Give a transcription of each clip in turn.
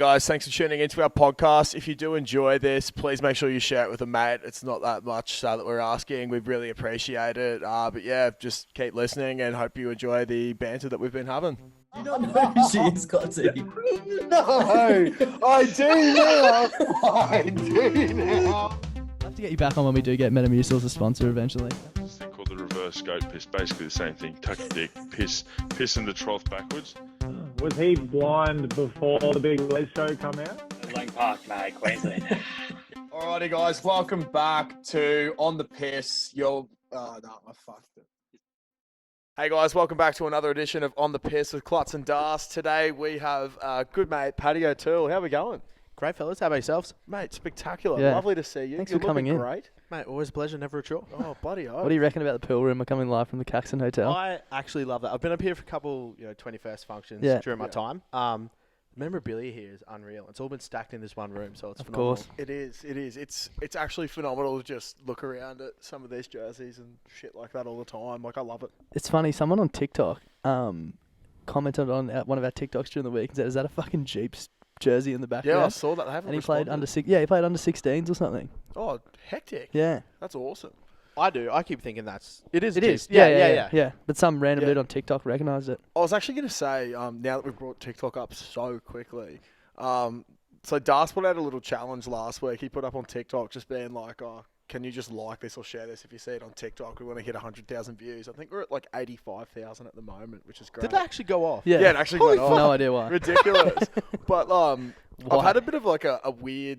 Guys, thanks for tuning into our podcast. If you do enjoy this, please make sure you share it with a mate. It's not that much that we're asking. We really appreciate it. But yeah, just keep listening and hope you enjoy the banter that we've been having. You don't know who she is, Cotty. No, I do now. I do now. I'll have to get you back on when we do get Metamucil as a sponsor eventually. This thing called the reverse goat piss. Basically the same thing. Tuck your dick, piss in the trough backwards. Was he blind before the Big Les show come out? Lang Park, mate, Queensland. Alrighty, guys, welcome back to On the Piss. I fucked it. Hey guys, welcome back to another edition of On the Piss with Klutz and Das. Today we have good mate Paddy O'Toole. How are we going? Great, fellas. How about yourselves? Mate, spectacular. Yeah. Lovely to see you. Thanks You're for coming looking in. Great. Mate, always a pleasure, never a chore. Oh, bloody What do you reckon about the pool room? We're coming live from the Caxton Hotel. I actually love that. I've been up here for a couple, 21st functions during my time. Memorabilia here is unreal. It's all been stacked in this one room, so it's phenomenal. course. It is. It's actually phenomenal to just look around at some of these jerseys and shit like that all the time. Like, I love it. It's funny, someone on TikTok commented on one of our TikToks during the week and said, is that a fucking Jeeps jersey in the background? Yeah, I saw that. They haven't And he played responded. he played under 16s or something. Oh, hectic. Yeah. That's awesome. I do. I keep thinking it is. It is. Jeeps. Yeah. But some random Yeah. dude on TikTok recognised it. I was actually going to say, now that we've brought TikTok up so quickly, so Das put out a little challenge last week. He put up on TikTok just being like, oh, can you just like this or share this if you see it on TikTok? We want to hit 100,000 views. I think we're at like 85,000 at the moment, which is great. Did they actually go off? Yeah. Yeah, it actually went off. No idea why. Ridiculous. But I've Why? had a bit of like a weird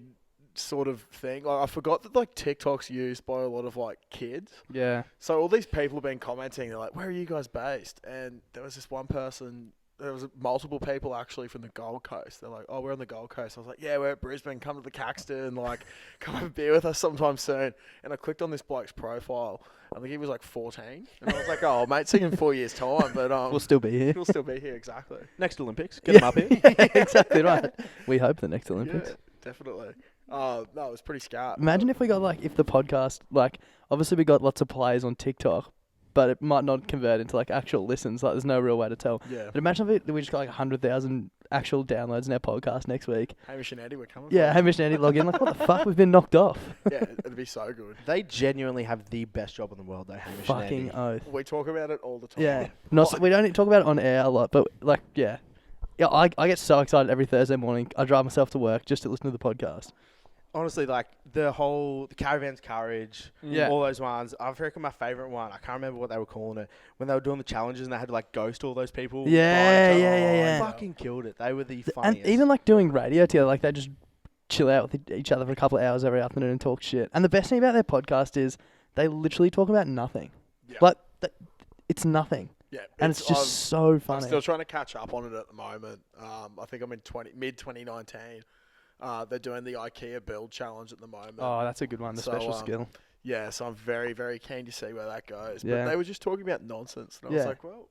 sort of thing. Like, I forgot that like TikTok's used by a lot of like kids. Yeah. So all these people have been commenting. They're like, "Where are you guys based?" And there was this one person. There was multiple people actually from the Gold Coast. They're like, "Oh, we're on the Gold Coast." I was like, "Yeah, we're at Brisbane. Come to the Caxton. Like, come have a beer with us sometime soon." And I clicked on this bloke's profile. I think he was like 14. And I was like, "Oh, mate, see you in 4 years' time." But We'll still be here. he'll still be here, exactly. Next Olympics. Get them up here. Yeah, exactly right. We hope the next Olympics. Yeah, definitely. No, it was pretty scarp. Imagine if we got if the podcast, obviously we got lots of players on TikTok, but it might not convert into actual listens. There's no real way to tell. Yeah. But imagine if we just got 100,000 actual downloads in our podcast next week. Hamish and Eddie were coming. Yeah, Hamish and Andy log in. What the fuck? We've been knocked off. Yeah, it'd be so good. They genuinely have the best job in the world, though, Hamish and Fucking Andy. oath. We talk about it all the time. Yeah. We don't talk about it on air a lot, but yeah. Yeah, I get so excited every Thursday morning. I drive myself to work just to listen to the podcast. Honestly, the Caravan's Courage, Yeah. all those ones. I reckon my favourite one, I can't remember what they were calling it, when they were doing the challenges and they had to ghost all those people. Yeah, behind each other. yeah. They fucking killed it. They were the And funniest. even doing radio together, they just chill out with each other for a couple of hours every afternoon and talk shit. And the best thing about their podcast is they literally talk about nothing. Yeah. It's nothing. Yeah, And it's just so I'm funny. still trying to catch up on it at the moment. I think I'm in mid 2019. They're doing the IKEA build challenge at the moment. Oh, that's a good one. The So, special skill. Yeah, so I'm very, very keen to see where that goes. Yeah. But they were just talking about nonsense, and I was Yeah. like, well,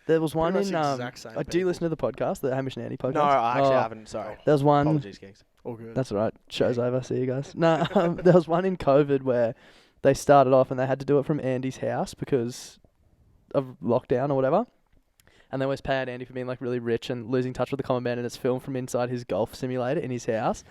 There was one much in. the exact same Do you people. listen to the podcast, the Hamish and Andy podcast? No, I actually Oh, haven't. Sorry. There was one. Apologies, Kings. all good. That's all right. Show's over. See you guys. No, there was one in COVID where they started off and they had to do it from Andy's house because of lockdown or whatever. And they always pay out Andy for being really rich and losing touch with the common man, and it's filmed from inside his golf simulator in his house.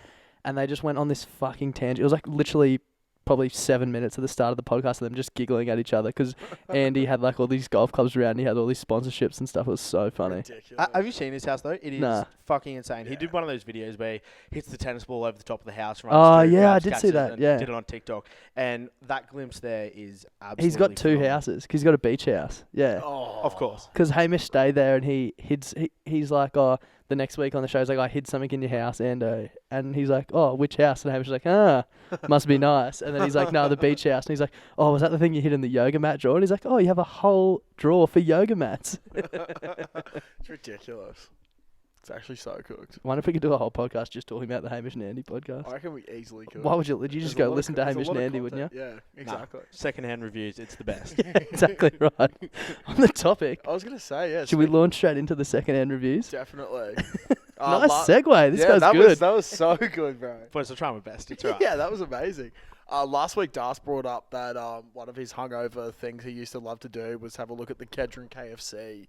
And they just went on this fucking tangent. It was literally probably 7 minutes at the start of the podcast of them just giggling at each other because Andy had all these golf clubs around and he had all these sponsorships and stuff. It was so funny. Ridiculous. Have you seen his house though? It is Nah. fucking insane. He Yeah. did one of those videos where he hits the tennis ball over the top of the house. Oh, runs through, yeah, I grabs, did catches see it, that, and yeah. did it on TikTok, and that glimpse there is absolutely. He's got two phenomenal. houses because he's got a beach house. Yeah. Oh, Of course. Because Hamish stayed there and he's like, oh, the next week on the show, he's like, I hid something in your house, and he's like, oh, which house? And Hamish is like, must be nice. And then he's like, no, the beach house. And he's like, oh, was that the thing you hid in the yoga mat drawer? And he's like, oh, you have a whole drawer for yoga mats. It's ridiculous. It's actually so cooked. Wonder if we could do a whole podcast just talking about the Hamish and Andy podcast. I reckon we easily could. Why would you just There's a go lot of listen co- to there's a Hamish lot and of Andy, wouldn't you? content. Yeah, exactly. Secondhand reviews, it's the best. Exactly right. On the topic, I was going to say, yeah. should we launch straight into the second-hand reviews? Definitely. Nice segue. This guy's that good. That was so good, bro. Boys, I'll try my best. It's right. Yeah, that was amazing. Last week, Das brought up that one of his hungover things he used to love to do was have a look at the Kedron KFC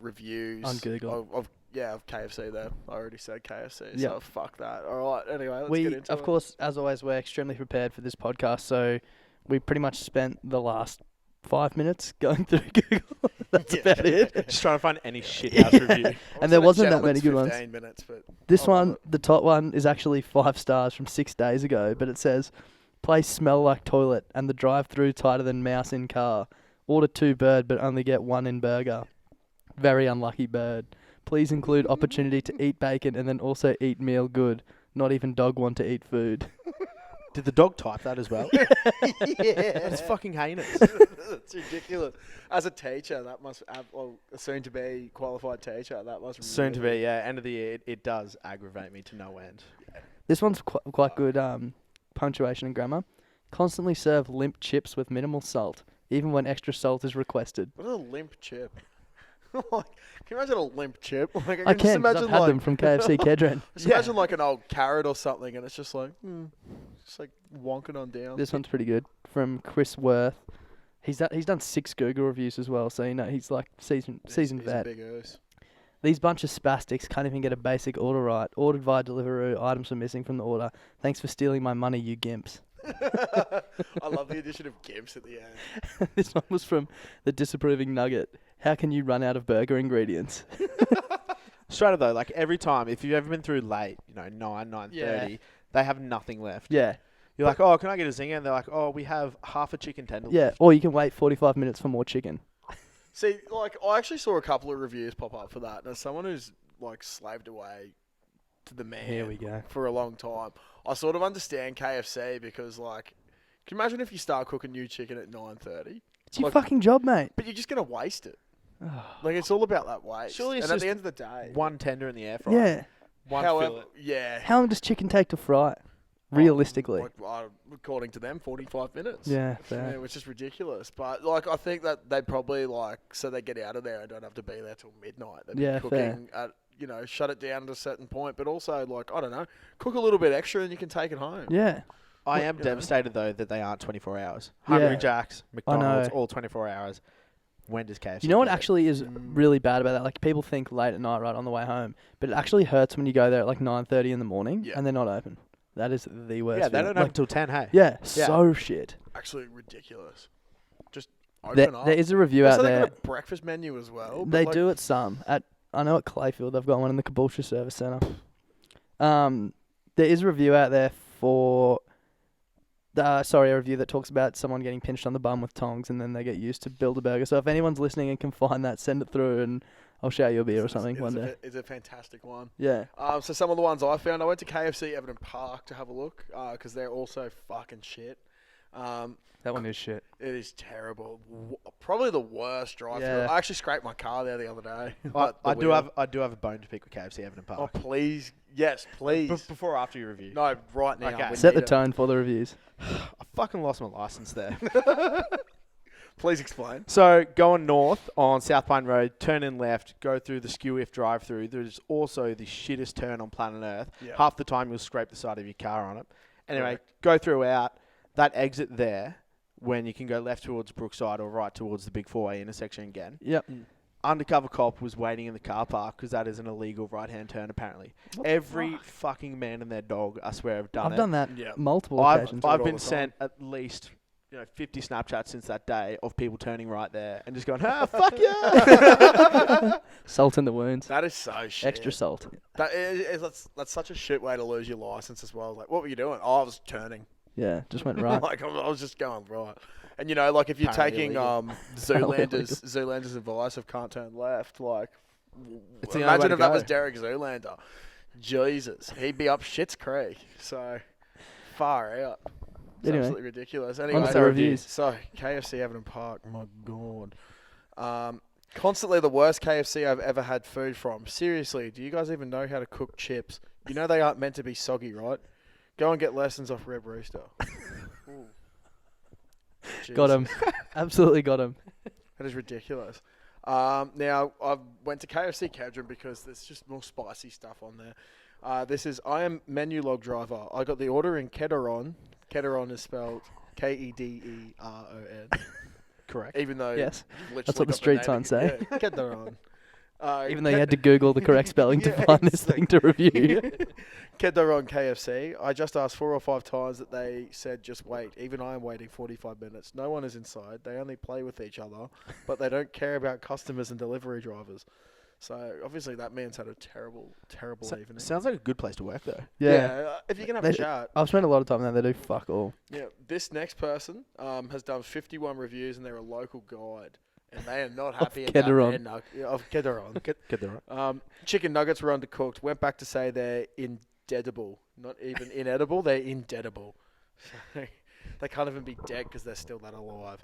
reviews On Google. of yeah, KFC there. I already said KFC, Yep. so fuck that. All right, anyway, let's We, get into of it. course, as always, we're extremely prepared for this podcast, so we pretty much spent the last 5 minutes going through Google. That's about it. Just trying to find any shit house review. And there wasn't that many good ones. 15 minutes, but This I love one, the top one, is actually 5 stars from 6 days ago, but it says, place smell like toilet and the drive-through tighter than mouse in car. Order 2 bird but only get 1 in burger. Very unlucky bird. Please include opportunity to eat bacon and then also eat meal good. Not even dog want to eat food. Did the dog type that as well? Yeah. That's fucking heinous. That's ridiculous. As a teacher, that must well, a soon-to-be qualified teacher, that must Soon to really- be, yeah. End of the year, it does aggravate me to no end. This one's quite good punctuation and grammar. Constantly serve limp chips with minimal salt, even when extra salt is requested. What is a limp chip? Like, can you imagine a limp chip? Like, I just can, 'cause imagine I've had like them from KFC Kedron. just imagine like an old carrot or something, and it's just like, just like wonking on down. This one's pretty good. From Chris Worth. He's done 6 Google reviews as well, so you know he's like seasoned He's vet. a big oos. These bunch of spastics can't even get a basic order right. Ordered via Deliveroo. Items were missing from the order. Thanks for stealing my money, you gimps. I love the addition of gimps at the end. This one was from the disapproving Nugget. How can you run out of burger ingredients? Straight up though, like every time, if you've ever been through late, 9:30, Yeah. they have nothing left. Yeah. You're like, oh, can I get a zinger? And they're like, oh, we have half a chicken tender. Yeah, or you can wait 45 minutes for more chicken. See, like, I actually saw a couple of reviews pop up for that. And as someone who's, like, slaved away to the man Here we go. for a long time, I sort of understand KFC because, like, can you imagine if you start cooking new chicken at 9:30? It's your Like- fucking job, mate. But you're just going to waste it. Like, it's all about that waste. Surely it's and at just the end of the day... One tender in the air fryer. Yeah. One however, fillet. yeah. How long does chicken take to fry? Realistically. Like, according to them, 45 minutes. Yeah, fair. Yeah, which is ridiculous. But, like, I think that they probably, like, so they get out of there and don't have to be there till midnight. They'd Yeah, be fair. cooking at, shut it down at a certain point. But also, like, I don't know, cook a little bit extra and you can take it home. Yeah. I am you know. devastated though that they aren't 24 hours. Yeah. Hungry Jack's, McDonald's, know. all 24 hours. When does KFC? You know what get it? actually is really bad about that? Like, people think late at night, right, on the way home. But it actually hurts when you go there at, like, 9:30 in the morning Yeah. and they're not open. That is the worst. Yeah, they feeling. don't Like, open until 10. Hey. Yeah, Yeah. so shit. Absolutely ridiculous. Just open There up. is a review out So they there. got a breakfast menu as well. but, They like, do at some. I know at Clayfield they've got one in the Caboolture Service Centre. There is a review out there for... a review that talks about someone getting pinched on the bum with tongs and then they get used to build a burger. So if anyone's listening and can find that, send it through and I'll show you a beer or something one day. It's a fantastic one. Yeah. So some of the ones I found, I went to KFC Everton Park to have a look because they're also fucking shit. That one is shit. It is terrible. Probably the worst drive-through. Yeah. I actually scraped my car there the other day. I do have a bone to pick with KFC Everton Park. Oh please, yes, please. Before or after your review? No, right now. Okay. we Set the need it. tone for the reviews. I fucking lost my license there. Please explain. So going north on South Pine Road, turn in left, go through the Skew-If drive-through. There's also the shittest turn on planet Earth. Yeah. Half the time you'll scrape the side of your car on it. Anyway, Correct. go through out that exit there when you can go left towards Brookside or right towards the big four-way intersection again. Yep. Undercover cop was waiting in the car park because that is an illegal right-hand turn apparently. Every fucking man and their dog, I swear, have done I've it. done that Yeah. multiple I've occasions. all been the time. sent at least 50 Snapchats since that day of people turning right there and just going, ah, fuck yeah! Salt in the wounds. That is so shit. Extra salt. That's such a shit way to lose your license as well. Like, what were you doing? Oh, I was turning. Yeah, just went right. Like, I was just going right. And, like, if you're Apparently taking illegal. Zoolander's advice of can't turn left, like, It's the only way imagine to if that go. was Derek Zoolander. Jesus. He'd be up Schitt's Creek. So, far out. It's Anyway, absolutely ridiculous. on Anyway, to the reviews. So, KFC Everton Park. My God. Constantly the worst KFC I've ever had food from. Seriously, do you guys even know how to cook chips? You know they aren't meant to be soggy, right? Go and get lessons off Reb Rooster. Ooh. Got him. Absolutely got him. That is ridiculous. Now, I went to KFC Kedron because there's just more spicy stuff on there. This is, I am menu log driver. I got the order in Kederon. Kederon is spelled K-E-D-E-R-O-N. Correct. Even though Yes. you've literally That's what the got street name signs ag- say. Yeah, Kederon. Even though you had to Google the correct spelling to find this thing to review. Kedar on KFC. I just asked 4 or 5 times that they said just wait. Even I am waiting 45 minutes. No one is inside. They only play with each other, but they don't care about customers and delivery drivers. So obviously that man's had a terrible evening. Sounds like a good place to work though. Yeah. If you can have a chat. I've spent a lot of time there. They do fuck all. Yeah. This next person has done 51 reviews and they're a local guide. And they are not happy about their of Kedron. Chicken nuggets were undercooked. Went back to say they're inedible. Not even inedible, they're indedible. So they can't even be dead because they're still that alive.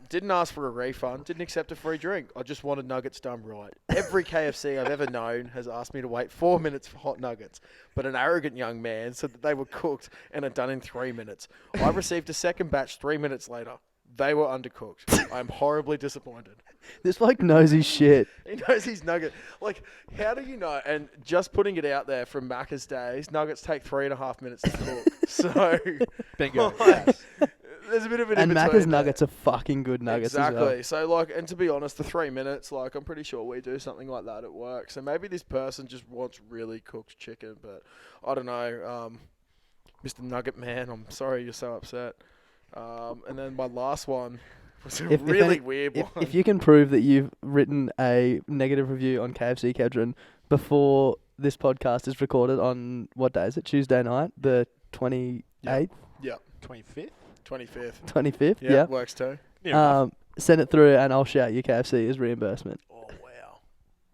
Didn't ask for a refund. Didn't accept a free drink. I just wanted nuggets done right. Every KFC I've ever known has asked me to wait 4 minutes for hot nuggets. But an arrogant young man said that they were cooked and are done in 3 minutes. I received a second batch 3 minutes later. They were undercooked. I'm horribly disappointed. This bloke knows his shit. He knows his nugget. Like, how do you know? And just putting it out there from Macca's days, nuggets take 3.5 minutes to cook. So, Bingo. there's a bit of an And in-between Macca's there. nuggets are fucking good nuggets Exactly. as well. So, like, and to be honest, the 3 minutes, like, I'm pretty sure we do something like that at work. So maybe this person just wants really cooked chicken, but I don't know. Mr. Nugget Man, I'm sorry you're so upset. And then my last one was a really weird one. If you can prove that you've written a negative review on KFC Kedron before this podcast is recorded on, what day is it? Tuesday night, the 28th? Yep. 25th? 25th. 25th, Yeah, yeah. works too. Send it through and I'll shout your KFC as reimbursement. Oh, wow.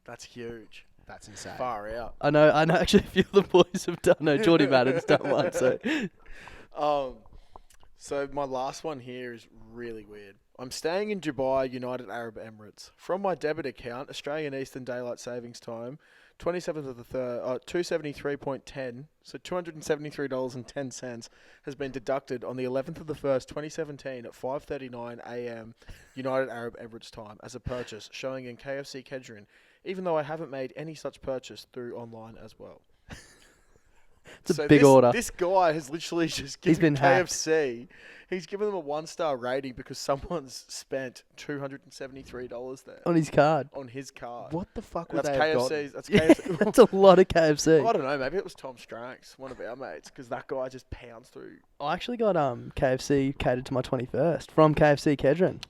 That's huge. That's insane. Far out. I know actually a few of the boys have done. No, Geordie Madden's done one, so... So my last one here is really weird. I'm staying in Dubai, United Arab Emirates. From my debit account, Australian Eastern Daylight Savings Time, 27th of the 3rd, 273.10, so $273.10 has been deducted on the 11th of the 1st, 2017 at 5:39 a.m. United Arab Emirates time as a purchase, showing in KFC Kedron, even though I haven't made any such purchase through online as well. It's a big order. This guy has literally just given KFC. He's given them a 1-star rating because someone's spent $273 there On his card. on his card. What the fuck would That's they have gotten? KFC's. That's KFC. That's a lot of KFC. I don't know. Maybe it was Tom Stranks, one of our mates, because that guy just pounds through. I actually got KFC catered to my 21st from KFC Kedron.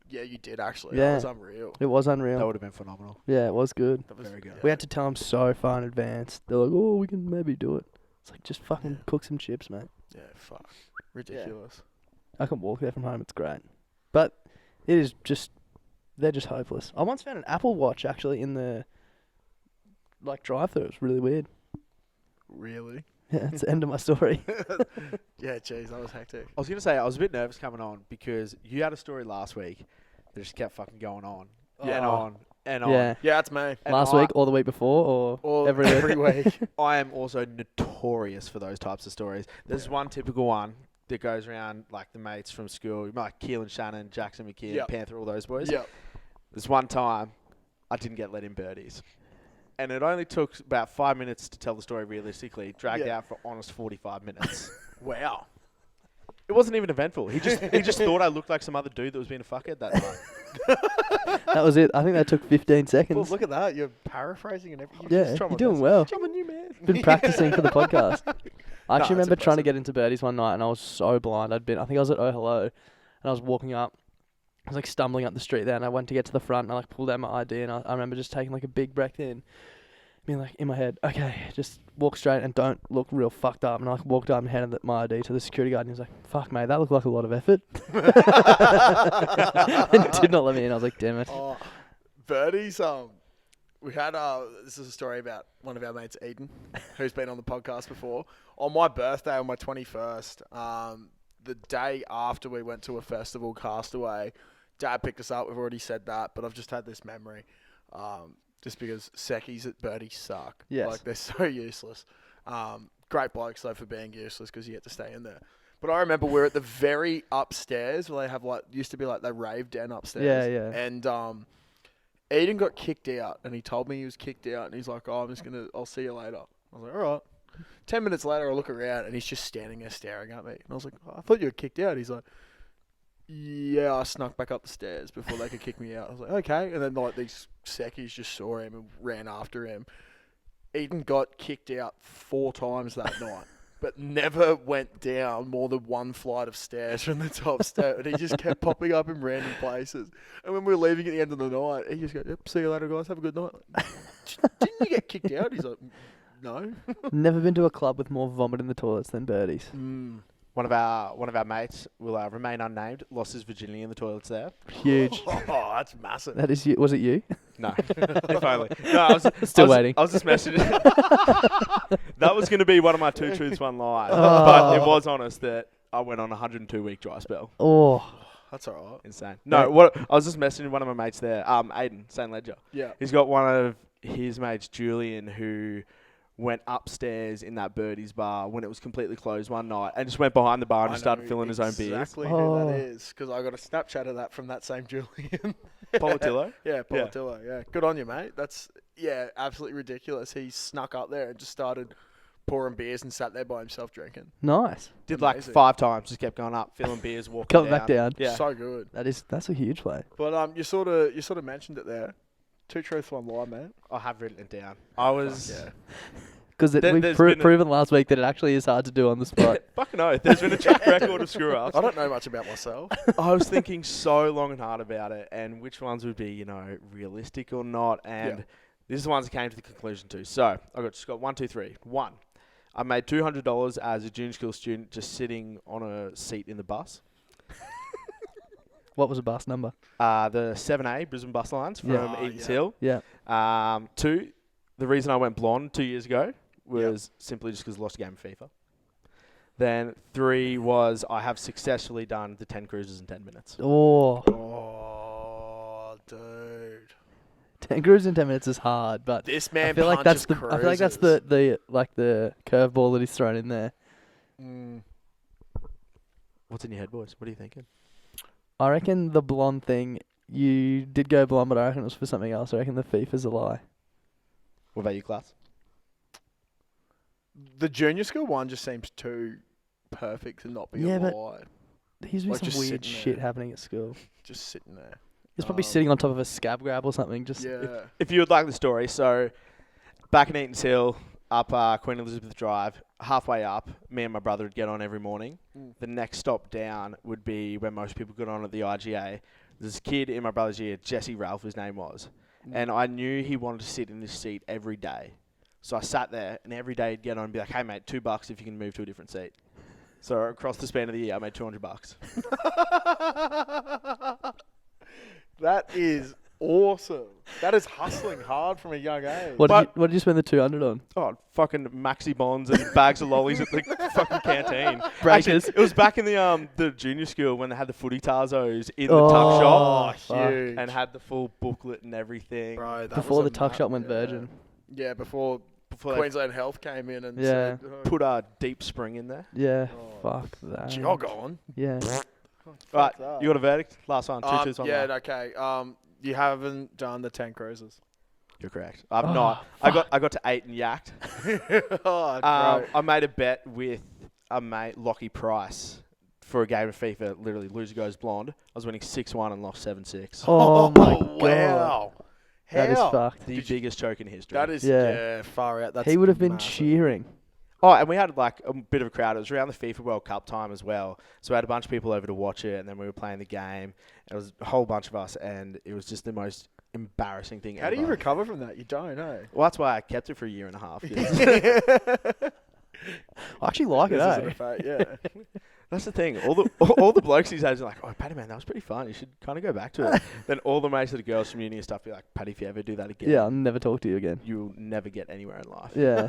Yeah, you did actually. Yeah. That was unreal. It was unreal. That would have been phenomenal. Yeah, it was good. That was Very good. We had to tell them so far in advance. They're like, oh, we can maybe do it. It's like, just fucking cook some chips, mate. Yeah, fuck. Ridiculous. I can walk there from home. It's great. But it is just, they're just hopeless. I once found an Apple Watch actually in the, drive-thru. It was really weird. Really? Yeah, that's the end of my story. Yeah, jeez, that was hectic. I was going to say, I was a bit nervous coming on because you had a story last week that just kept fucking going on. Yeah. And on. And on. Yeah. Yeah, it's me. And Last week or the week before or every week? week. I am also notorious for those types of stories. There's one typical one that goes around like the mates from school, like Keelan Shannon, Jackson McKeon, Yep. Panther, all those boys. Yep. There's one time I didn't get let in birdies. And it only took about 5 minutes to tell the story realistically, dragged Yeah. out for honest 45 minutes. Wow. It wasn't even eventful. He just thought I looked like some other dude that was being a fuckhead that night. That was it. I think that took 15 seconds. Well, look at that. You're paraphrasing and everything. Yeah, you're doing well. I'm a new man. Been practicing for the podcast. I actually No, remember it's trying to impressive. get into birdies one night and I was so blind. I think I was at Oh Hello and I was walking up. I was stumbling up the street there and I went to get to the front and I pulled out my ID and I remember just taking a big breath in. Being in my head, okay, just walk straight and don't look real fucked up. And I walked up and handed my ID to the security guard and he was like, fuck mate, that looked like a lot of effort. And did not let me in. I was like, damn it. Oh, birdies. We had this is a story about one of our mates, Eden, who's been on the podcast before. On my birthday, on my 21st, the day after we went to a festival, Castaway, Dad picked us up. We've already said that, but I've just had this memory. Just because seckies at birdies suck. Yes. They're so useless. Great blokes, though, for being useless because you get to stay in there. But I remember we're at the very upstairs where they have, used to be the rave den upstairs. Yeah, yeah. And Eden got kicked out and he told me he was kicked out and he's like, oh, I'll see you later. I was like, all right. 10 minutes later, I look around and he's just standing there staring at me. And I was like, oh, I thought you were kicked out. He's like, Yeah, I snuck back up the stairs before they could kick me out. I was like, okay. And then like these seckies just saw him and ran after him. Eden got kicked out 4 times that night, but never went down more than 1 flight of stairs from the top step. And he just kept popping up in random places. And when we were leaving at the end of the night, he just goes, yep, see you later, guys. Have a good night. Didn't you get kicked out? He's like, no. Never been to a club with more vomit in the toilets than Birdie's. One of our mates will remain unnamed. Lost his virginity in the toilets there. Huge. Oh, that's massive. That is you. Was it you? No, if only. No, I was Still waiting. I was just messaging. That was going to be one of my 2 truths, 1 lie, Oh. but it was honest that I went on a 102-week dry spell. Oh. That's all right. Insane. No, what I was just messaging one of my mates there. Aiden, St. Ledger. Yeah. He's got one of his mates, Julian, who went upstairs in that Birdie's bar when it was completely closed one night and just went behind the bar and just started filling his own beers. Exactly who that is, because I got a Snapchat of that from that same Julian. Polatillo? Yeah, Polatillo, yeah. Good on you, mate. That's, absolutely ridiculous. He snuck up there and just started pouring beers and sat there by himself drinking. Nice. Did like Amazing. 5 times, just kept going up, filling beers, walking Coming down. back down. Yeah. So good. That's a huge play. But you sort of mentioned it there. 2 truths, 1 lie, man. I have written it down. I was... Yeah. Because we've there's been proven last week that it actually is hard to do on the spot. Fucking oath. There's been a track record of screw-ups. I don't know much about myself. I was thinking so long and hard about it and which ones would be, realistic or not. And this is the ones I came to the conclusion to. So I just got 1, 2, 3. 1, I made $200 as a junior school student just sitting on a seat in the bus. What was the bus number? The 7A Brisbane bus lines from Eaton's Hill. Yeah. 2, the reason I went blonde 2 years ago was simply just because I lost a game of FIFA. Then 3 was I have successfully done the 10 cruises in 10 minutes. Oh, dude. 10 cruises in 10 minutes is hard, but This man I feel like that's punches I feel like that's cruisers. the curveball that he's thrown in there. What's in your head, boys? What are you thinking? I reckon the blonde thing, you did go blonde, but I reckon it was for something else. I reckon the FIFA's a lie. What about you, class? The junior school one just seems too perfect to not be Yeah, a but- lie. He's been Like some just weird sitting shit there. happening at school. Just sitting there. He's probably sitting on top of a scab grab or something. Just Yeah. If you would like the story, so back in Eaton's Hill, up Queen Elizabeth Drive, halfway up, me and my brother would get on every morning. The next stop down would be where most people got on at the IGA. There's this kid in my brother's year, Jesse Ralph, his name was. And I knew he wanted to sit in this seat every day. So I sat there, and every day he'd get on and be like, hey, mate, $2 if you can move to a different seat. So across the span of the year, I made $200. That is awesome. That is hustling hard from a young age. what did you spend the 200 on? Oh, fucking maxi bonds and bags of lollies at the fucking canteen. Breakers. Actually, it was back in the junior school when they had the footy tarzos in the tuck shop fuck. Huge. and had the full booklet and everything. Bro, that Before was the a tuck nut- shop went yeah. virgin. Yeah, before Before they Queensland Health came in and Yeah. said, put a deep spring in there. Yeah, Oh. fuck that. jog on. Yeah. Right, that. you got a verdict? Last one. 2 2 1. Yeah, okay. You haven't done the 10 cruises. You're correct. I've Oh, not. I got to 8 and yacked. Oh, I made a bet with a mate, Lockie Price, for a game of FIFA. Literally, loser goes blonde. I was winning 6-1 and lost 7-6. Oh my god. wow. That is How? fucked. The biggest choke in history. That is, Yeah. far out. That's He would have been massive. cheering. Oh, and we had like a bit of a crowd. It was around the FIFA World Cup time as well. So we had a bunch of people over to watch it, and then we were playing the game. It was a whole bunch of us, and it was just the most embarrassing thing How ever. do you recover from that? You don't, eh? Well, that's why I kept it for a year and a half. I actually like it, This isn't eh? a fact, yeah. That's the thing. All the blokes these days are like, oh, Paddy, man, that was pretty fun. You should kind of go back to it. Then all the mates of the girls from uni and stuff be like, Paddy, if you ever do that again, Yeah, I'll never talk to you again. you'll never get anywhere in life. Yeah.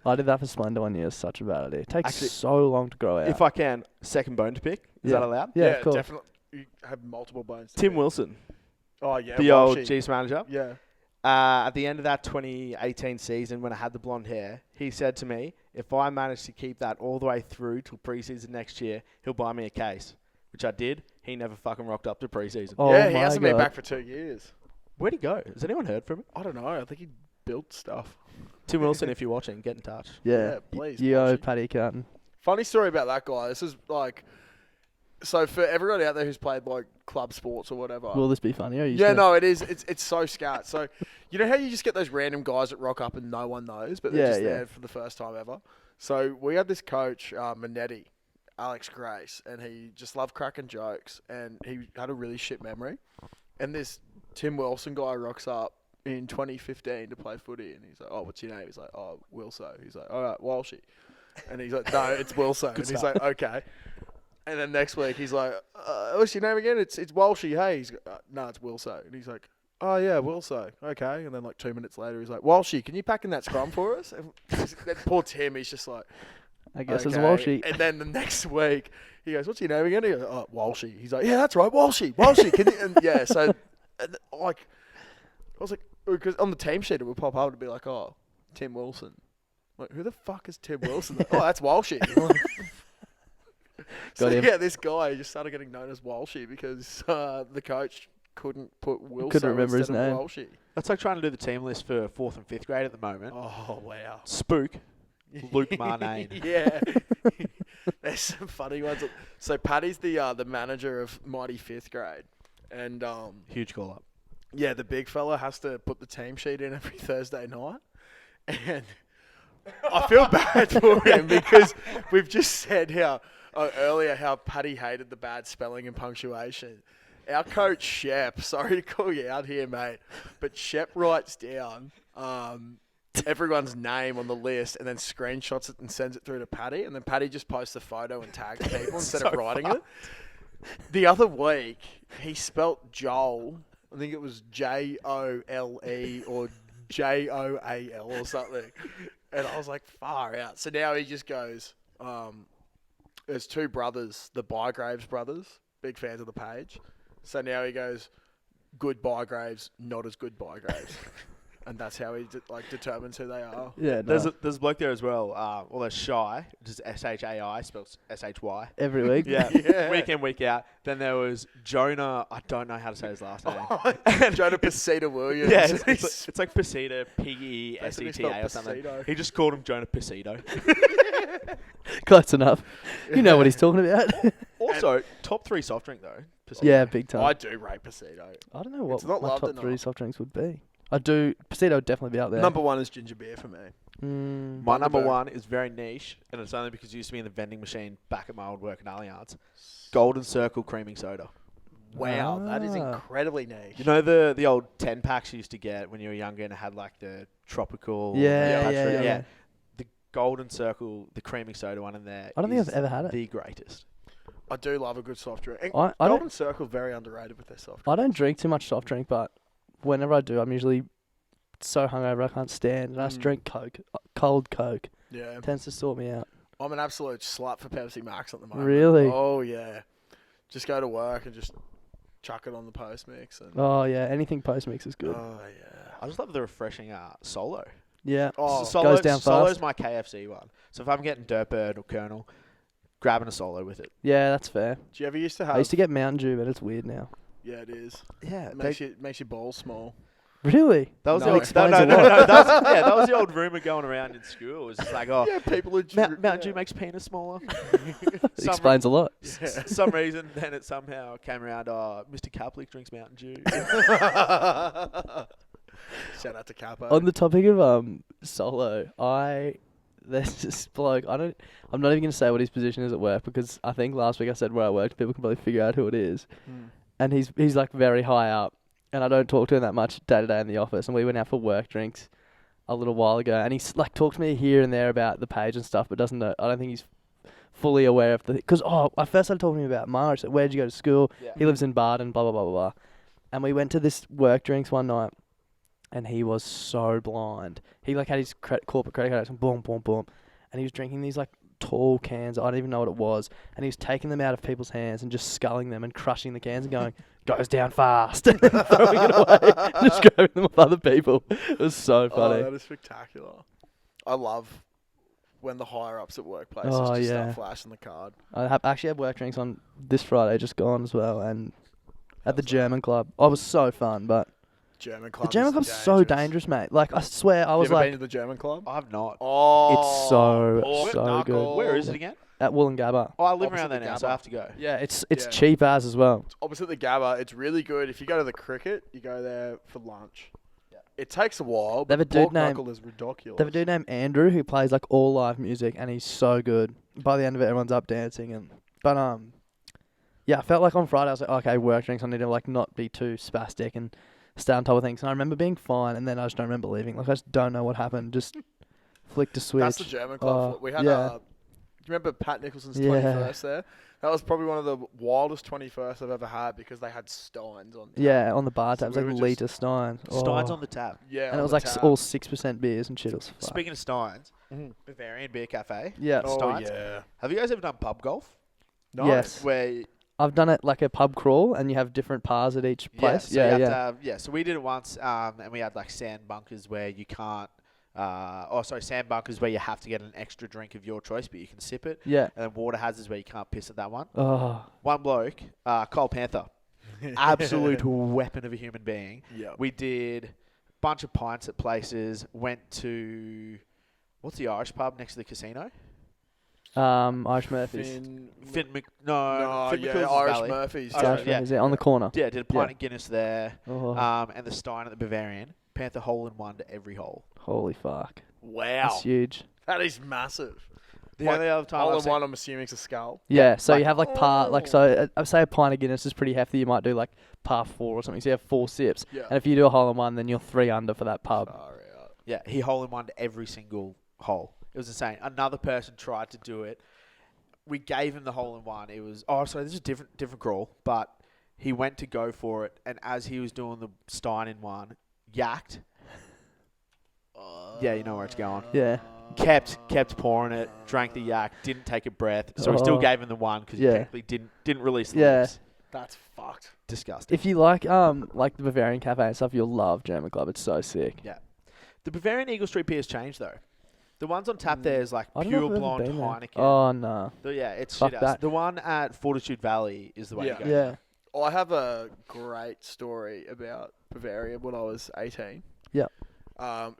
I did that for Splendor 1 year. It's such a bad idea. It takes Actually, so long to grow out. If I can, second bone to pick. Is Yeah. that allowed? Yeah, of course. Definitely. You have multiple bones. to Tim pick. Wilson, Oh, yeah. the Walshy. old Chiefs manager. Yeah. At the end of that 2018 season, when I had the blonde hair, he said to me, if I manage to keep that all the way through till preseason next year, he'll buy me a case, which I did. He never fucking rocked up to preseason. Oh yeah, he my hasn't been God. back for 2 years. Where'd he go? Has anyone heard from him? I don't know. I think he built stuff. Tim Wilson, if you're watching, get in touch. Yeah. Yeah, please, You owe Walshy. Paddy Carton. Funny story about that guy. This is like, So for everybody out there who's played like club sports or whatever. Will this be funny? Or are you just Yeah, gonna- no, it is. It's so scat. So you know how you just get those random guys that rock up and no one knows, but they're Yeah, just yeah. there for the first time ever. So we had this coach, Manetti, Alex Grace, and he just loved cracking jokes, and he had a really shit memory. And this Tim Wilson guy rocks up in 2015 to play footy, and he's like, "Oh, what's your name?" He's like, "Oh, Wilso." He's like, "All right, Walshy," and he's like, "No, it's Wilso." And he's like, "Okay." And then next week he's like, "What's your name again?" It's Walshy. Hey, he's no, it's Wilso. And he's like, "Oh yeah, Wilso. Okay." And then like 2 minutes later, he's like, "Walshy, can you pack in that scrum for us?" And then poor Tim, he's just like, I guess it's okay. Walshy. And then the next week, he goes, "What's your name again?" He goes, "Oh, Walshy." He's like, "Yeah, that's right, Walshy. Walshy, can you?" And yeah, so like, I was like, because on the team sheet it would pop up to be like, "Oh, Tim Wilson." I'm like, who the fuck is Tim Wilson? Oh, that's Walshy. So Got him. yeah, this guy just started getting known as Walshy because the coach couldn't put Wilson Couldn't remember his instead of name. Walshy. That's like trying to do the team list for 4th and 5th grade at the moment. Oh wow. Spook, Luke Marnane. Yeah. There's some funny ones. So Paddy's the manager of Mighty 5th grade, and Huge call up. yeah, the big fella has to put the team sheet in every Thursday night, and I feel bad for him because we've just said earlier how Paddy hated the bad spelling and punctuation. Our coach Shep, sorry to call you out here, mate, but Shep writes down everyone's name on the list and then screenshots it and sends it through to Paddy, and then Paddy just posts a photo and tags people instead of writing it. The other week, he spelt Joel. I think it was Jole or Joal or something. And I was like, far out. So now he just goes, there's two brothers, the Bygraves brothers, big fans of the page. So now he goes, good Bygraves, not as good Bygraves. And that's how he determines who they are. Yeah, There's no. a bloke there as well. Well, there's Shy, which is Shai, spells Shy. Every week. Yeah, Yeah. week in, week out. Then there was Jonah. I don't know how to say his last name. Jonah Pasita Williams. Yeah, it's like Pasita, P-E-S-E-T-A spelled or something. Pasito. He just called him Jonah Pasito. Close enough. You know what he's talking about. Also, top 3 soft drink though. Pasito. Yeah, big time. I do rate Pasito. I don't know what It's not my loved top 3 enough. soft drinks would be. I do. Pasito would definitely be out there. Number 1 is ginger beer for me. My number Bundaberg. 1 is very niche, and it's only because it used to be in the vending machine back at my old work in Allianz. Golden Circle creaming soda. Wow, that is Ah. incredibly niche. You know the old 10 packs you used to get when you were younger and it had like the tropical. Yeah, patch yeah, fruit? yeah. The Golden Circle, the creaming soda one in there. I don't think is I've ever had it. The greatest. I do love a good soft drink. And I Golden don't. Circle very underrated with their soft I drink. don't drink too much soft drink, but whenever I do, I'm usually so hungover I can't stand. And I just drink Coke, cold Coke. Yeah, Tends to sort me out. I'm an absolute slut for Pepsi Max at the moment. Really? Oh yeah. Just go to work and just chuck it on the post mix. And, Oh yeah, anything post mix is good. oh yeah. I just love the refreshing Solo. Yeah. Oh, Solo, goes down Solo's fast. my KFC one. So if I'm getting Dirtbird or Colonel, grabbing a Solo with it. Yeah, that's fair. Do you ever used to have? I used to get Mountain Dew, but it's weird now. Yeah, it is. Yeah, It makes your balls small. Really? that was No. the old, Explains no, a no, lot. no, that was the old rumor going around in school. It was just like, oh, Yeah, people are. Mountain Dew makes penis smaller. It Some- explains a lot. some reason, then it somehow came around. Mr. Kaplik drinks Mountain Dew. Shout out to Capo. On the topic of Solo, there's this bloke. I'm not even gonna say what his position is at work because I think last week I said where I worked. People can probably figure out who it is. And he's like very high up, and I don't talk to him that much day to day in the office. And we went out for work drinks a little while ago, and he's like talked to me here and there about the page and stuff, but doesn't know. I don't think he's fully aware of the because I first started talking to him about Mara. I said, "Where'd you go to school?" Yeah. He lives in Barden. Blah blah blah blah blah. And we went to this work drinks one night, and he was so blind. He like had his corporate credit card and boom boom boom, and he was drinking these like tall cans. I don't even know what it was, and he was taking them out of people's hands and just sculling them and crushing the cans and going, "Goes down fast," and then throwing it away, just grabbing them off other people. It was so funny. Oh, that is spectacular. I love when the higher ups at workplaces Oh, just yeah. start flashing the card. I actually had work drinks on this Friday, just gone as well, and at the How's that? German club. Oh, it was so fun, but German club. the German is club's so dangerous, mate. Like I swear, I You was ever like, been to the German club? I've not. Oh, It's so pork good. knuckle. Where is it again? at Wollongabba. Oh, I live Opposite around there the now, so I Gabba. have to go. Yeah, it's Yeah. cheap as well. Opposite the Gabba, it's really good. If you go to the cricket, you go there for lunch. It takes a while, They but have the a pork dude named- knuckle is ridiculous. They have a dude named Andrew who plays like all live music, and he's so good. By the end of it, everyone's up dancing, but yeah, I felt like on Friday I was like, okay, work drinks, I need to like not be too spastic and stay on top of things. And I remember being fine, and then I just don't remember leaving. Like I just don't know what happened. Just flicked a switch. That's the German club. We had yeah. do you remember Pat Nicholson's Yeah. 21st there? That was probably one of the wildest 21st I've ever had because they had Steins on tap. Yeah, on the bar So tab. It we was were like just- Lita Stein. Steins Oh. on the tap. Yeah, And on it was the like tap. all 6% beers and shit. It was fuck. Speaking of Steins, Mhm. Bavarian Beer Cafe. Yeah. Oh, Steins. yeah. Have you guys ever done pub golf? Nice. Yes. Where I've done it like a pub crawl, and you have different bars at each place. So you have yeah. to have, so we did it once, and we had like sand bunkers where you can't. Sand bunkers where you have to get an extra drink of your choice, but you can sip it. Yeah. And then water hazards where you can't piss at that one. Oh. One bloke, Cole Panther, absolute weapon of a human being. Yeah. We did a bunch of pints at places. Went to what's the Irish pub next to the casino? Irish Murphys. Finn yeah, McCool's Irish Valley. Murphys. Irish, Irish yeah. Murphys, yeah, on the corner. Yeah, did a pint Yeah. of Guinness there. Oh. And the Stein at the Bavarian. Panther hole in one to every hole. Holy fuck. Wow. That's huge. That is massive. The Like, only other time All I've in seen- one, I'm assuming it's a skull. Yeah, so like- you have like say a pint of Guinness is pretty hefty. You might do like par 4 or something. So you have 4 sips. Yeah. And if you do a hole in one, then you're 3 under for that pub. Far out. Yeah, he hole in one to every single hole. It was insane. Another person tried to do it. We gave him the hole in one. It was this is different crawl, but he went to go for it, and as he was doing the Stein in one, yacked. Yeah, you know where it's going. Yeah. Kept pouring it, drank the yak, didn't take a breath, so we still Oh. gave him the one because Yeah. he technically didn't release the Yeah. lips. That's fucked. Disgusting. If you like the Bavarian Cafe and stuff, you'll love German Club. It's so sick. Yeah. The Bavarian Eagle Street beer has changed though. The ones on tap there is like I don't know pure if I've ever blonde been there. Heineken. Oh, no. Yeah, it's Fuck shit that. ass. The one at Fortitude Valley is the way Yeah. to go. Yeah. I have a great story about Bavaria when I was 18. Yeah.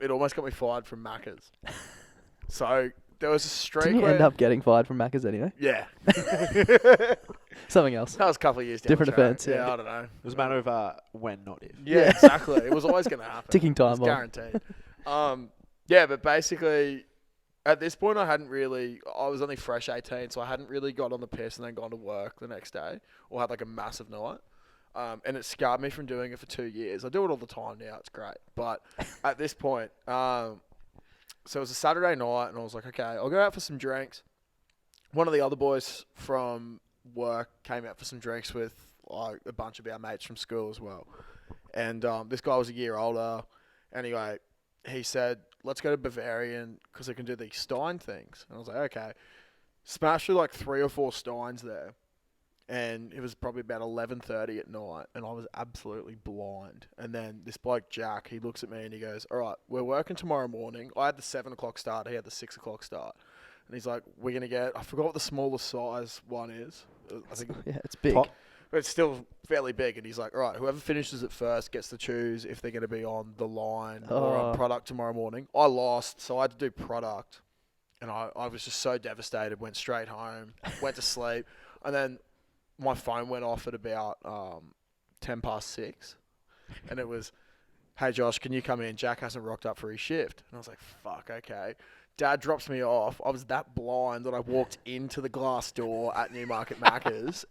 It almost got me fired from Macca's. So there was a streak Didn't you where... end up getting fired from Macca's anyway? Yeah. Something else. That was a couple of years down Different the track. offence, yeah. I don't know. It was a matter of when, not if. Yeah, exactly. It was always going to happen. Ticking time It's bomb. guaranteed. Yeah, but basically, at this point, I was only fresh 18, so I hadn't really got on the piss and then gone to work the next day or had like a massive night. And it scarred me from doing it for 2 years. I do it all the time now. It's great. But at this point, so it was a Saturday night, and I was like, okay, I'll go out for some drinks. One of the other boys from work came out for some drinks with like a bunch of our mates from school as well. And this guy was a year older. Anyway, he said, let's go to Bavarian because they can do these Stein things. And I was like, okay. Smashed through like 3 or 4 Steins there. And it was probably about 11:30 at night, and I was absolutely blind. And then this bloke, Jack, he looks at me and he goes, all right, we're working tomorrow morning. I had the 7 o'clock start. He had the 6 o'clock start. And he's like, we're going to get, I forgot what the smallest size one is. I think Yeah, it's big. Top. but it's still fairly big. And he's like, all right, whoever finishes it first gets to choose if they're going to be on the line or on Oh. product tomorrow morning. I lost, so I had to do product. And I was just so devastated, went straight home, went to sleep. And then my phone went off at about 6:10. And it was, hey, Josh, can you come in? Jack hasn't rocked up for his shift. And I was like, fuck, okay. Dad drops me off. I was that blind that I walked into the glass door at Newmarket Macca's,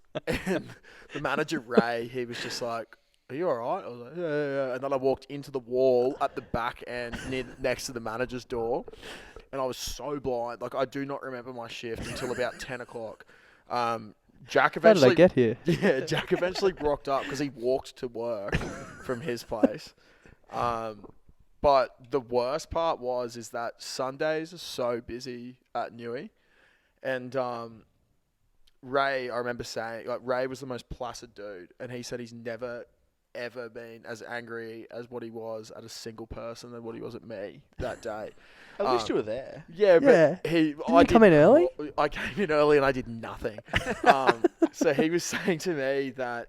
and the manager, Ray, he was just like, are you all right? I was like, yeah. And then I walked into the wall at the back end next to the manager's door, and I was so blind. Like, I do not remember my shift until about 10 o'clock. Jack How eventually... did I get here? Yeah, Jack eventually rocked up because he walked to work from his place. But the worst part is that Sundays are so busy at Newey. And Ray, I remember saying, like, Ray was the most placid dude. And he said he's never, ever been as angry as what he was at a single person than what he was at me that day. At least you were there. Yeah, but Yeah. he... Didn't you come in early? I came in early and I did nothing. So he was saying to me that,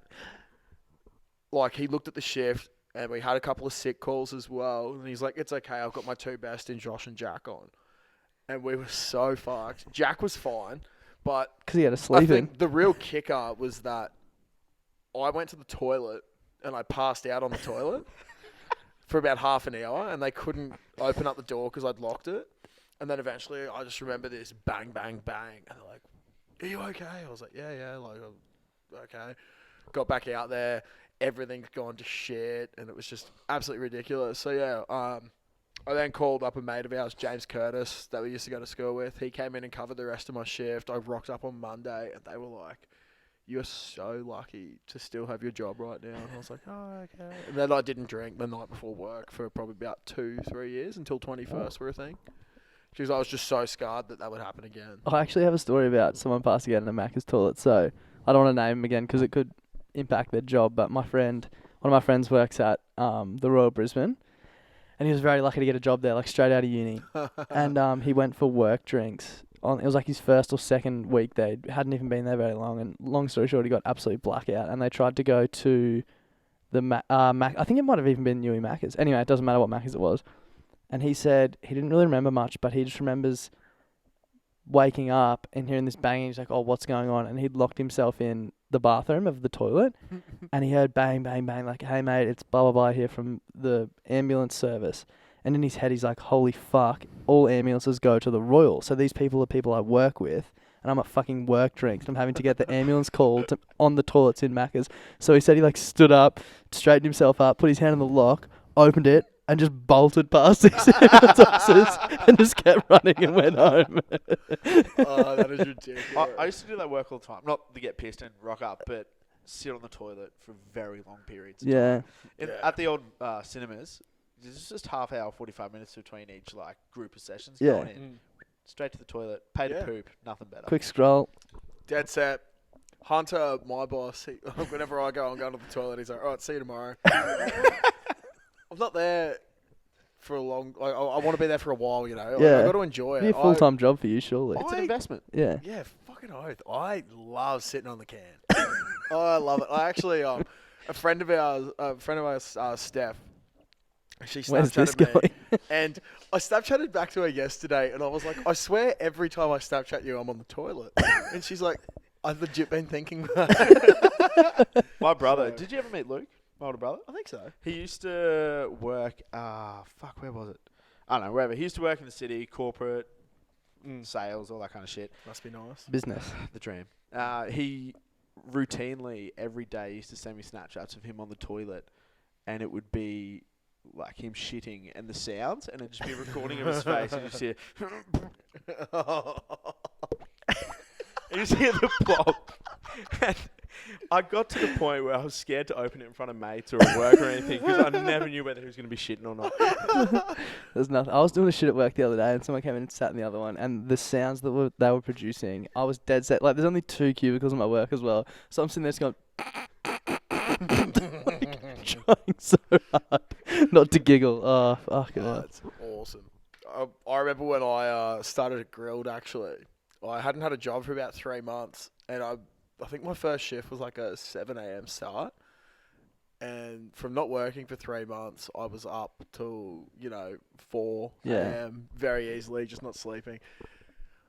like, he looked at the shift and we had a couple of sick calls as well. And he's like, it's okay, I've got my 2 best in Josh and Jack on. And we were so fucked. Jack was fine, But Because he had a I sleep in. think the real kicker was that I went to the toilet and I passed out on the toilet for about half an hour, and they couldn't open up the door because I'd locked it. And then eventually, I just remember this bang, bang, bang, and they're like, "Are you okay?" I was like, "Yeah, like, okay." Got back out there, everything's gone to shit, and it was just absolutely ridiculous. So yeah, I then called up a mate of ours, James Curtis, that we used to go to school with. He came in and covered the rest of my shift. I rocked up on Monday, and they were like, "You're so lucky to still have your job right now." And I was like, "Oh, okay." And then I didn't drink the night before work for probably about 2-3 years until 21st were a thing. Because I was just so scarred that would happen again. I actually have a story about someone passing out in a Macca's toilet, so I don't want to name him again because it could impact their job. But one of my friends works at the Royal Brisbane, and he was very lucky to get a job there, like straight out of uni. And he went for work drinks. It was like his first or second week there. He hadn't even been there very long. And long story short, he got absolutely blackout. And they tried to go to the Mac. I think it might have even been Newey Macca's. Anyway, it doesn't matter what Macca's it was. And he said he didn't really remember much, but he just remembers waking up and hearing this banging. He's like, "Oh, what's going on?" And he'd locked himself in the bathroom of the toilet, and he heard bang, bang, bang, like, "Hey, mate, it's blah, blah, blah here from the ambulance service." And in his head, he's like, "Holy fuck, all ambulances go to the Royal. So these people are people I work with, and I'm at fucking work drinks. I'm having to get the ambulance called on the toilets in Macca's." So he said he, like, stood up, straightened himself up, put his hand on the lock, opened it, and just bolted past these ambulance officers and just kept running and went home. Oh, that is ridiculous. I used to do that work all the time. Not to get pissed and rock up, but sit on the toilet for very long periods of time. At the old cinemas, there's just half hour, 45 minutes between each like group of sessions. Yeah. Going in, straight to the toilet, pay to poop, nothing better. Quick scroll. Dead set. Hunter, my boss, whenever I go, I'm going to the toilet. He's like, "All right, see you tomorrow." I'm not there for a long. Like, I want to be there for a while, you know. Yeah. I got to enjoy It'd be it. a full-time job for you, surely. It's an investment. Yeah. Yeah, fucking oath. I love sitting on the can. Oh, I love it. I actually, a friend of ours, Steph. She Where's this Snapchatted me, going? and I Snapchatted back to her yesterday, and I was like, "I swear, every time I Snapchat you, I'm on the toilet." And she's like, "I've legit been thinking that." My brother. Did you ever meet Luke? My older brother? I think so. He used to work, where was it? I don't know, wherever. He used to work in the city, corporate, sales, all that kind of shit. Must be nice. Business. The dream. He routinely, every day, used to send me Snapchats of him on the toilet, and it would be like him shitting and the sounds, and it'd just be a recording of his face, and you just hear... and you just hear the plop. And I got to the point where I was scared to open it in front of mates or at work or anything because I never knew whether he was going to be shitting or not. There's nothing. I was doing a shit at work the other day, and someone came in and sat in the other one, and the sounds that they were producing, I was dead set. Like, there's only 2 cubicles in my work as well, so I'm sitting there just going, like, trying so hard not to giggle. Oh, fuck it. That's awesome. I remember when I started at Grilled, actually. I hadn't had a job for about 3 months, and I think my first shift was like a 7 a.m. start. And from not working for 3 months, I was up till, 4 a.m. very easily, just not sleeping.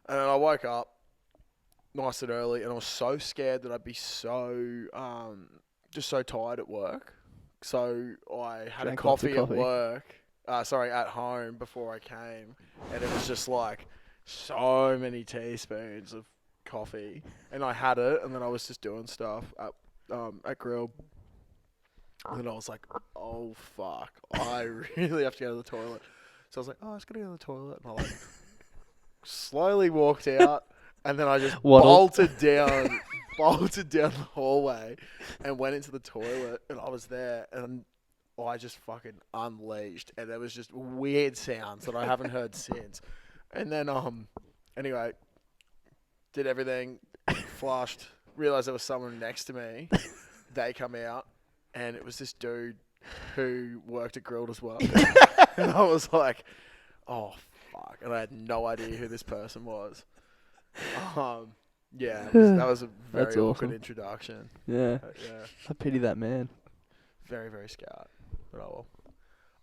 And then I woke up nice and early, and I was so scared that I'd be so tired at work. So I had a coffee at work, at home before I came, and it was just like so many teaspoons of coffee, and I had it, and then I was just doing stuff at Grill, and then I was like, "Oh fuck, I really have to go to the toilet." So I was like, "Oh, I just gotta go to the toilet," and I like slowly walked out, and then I just bolted down the hallway and went into the toilet, and I was there, and I just fucking unleashed, and there was just weird sounds that I haven't heard since. And then, anyway, did everything, flushed, realised there was someone next to me. They come out, and it was this dude who worked at Grilled as well. And I was like, "Oh, fuck." And I had no idea who this person was. Yeah, that was a very That's awkward awesome. introduction. Yeah. Yeah, I pity that man. very, very scarred. But oh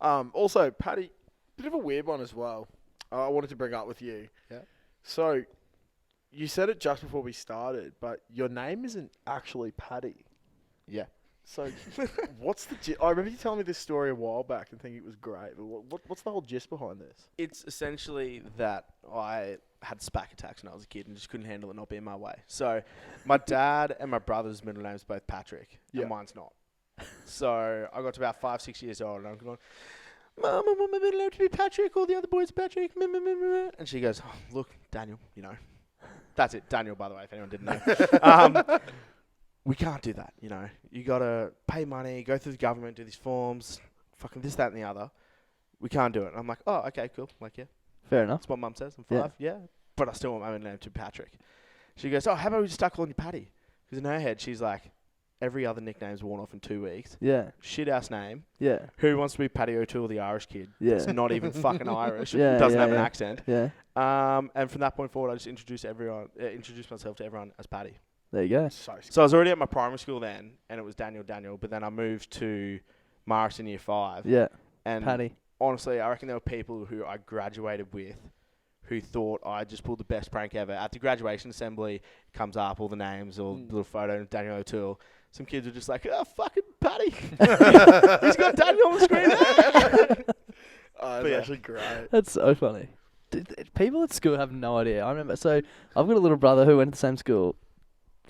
well. Also, Paddy, bit of a weird one as well. I wanted to bring up with you. Yeah. So, you said it just before we started, but your name isn't actually Paddy. Yeah. So, what's the? I remember you telling me this story a while back and thinking it was great. But what's the whole gist behind this? It's essentially that I had spack attacks when I was a kid and just couldn't handle it not being my way. So, my dad and my brother's middle name's both Patrick, Yeah. and mine's not. So, I got to about 5, 6 years old, and I'm going, Mum, I want my middle name to be Patrick. All the other boys are Patrick. Meh, meh, meh, meh, meh." And she goes, oh, look, Daniel, you know. That's it. Daniel, by the way, if anyone didn't know. We can't do that, you know. You got to pay money, go through the government, do these forms, fucking this, that, and the other. We can't do it. And I'm like, oh, okay, cool. Like, yeah, Fair enough. that's what Mum says. I'm Yeah. 5, yeah. But I still want my middle name to be Patrick. She goes, oh, how about we just start calling you Paddy? Because in her head, she's like, every other nickname's worn off in 2 weeks. Yeah. Shit-ass name. Yeah. Who wants to be Paddy O'Toole, the Irish kid? Yeah. That's not even fucking Irish. Yeah, Doesn't yeah, have an yeah. accent. Yeah. And from that point forward, I just introduced myself to everyone as Paddy. There you go. So I was already at my primary school then, and it was Daniel. But then I moved to Morris in year 5. Yeah. And Paddy. honestly, I reckon there were people who I graduated with who thought I just pulled the best prank ever. At the graduation assembly, comes up all the names, all the little photo of Daniel O'Toole. Some kids were just like, oh, fucking Paddy. He's got Daniel on the screen there. Oh, But it's yeah. actually great. That's so funny. People at school have no idea. I remember. So I've got a little brother who went to the same school.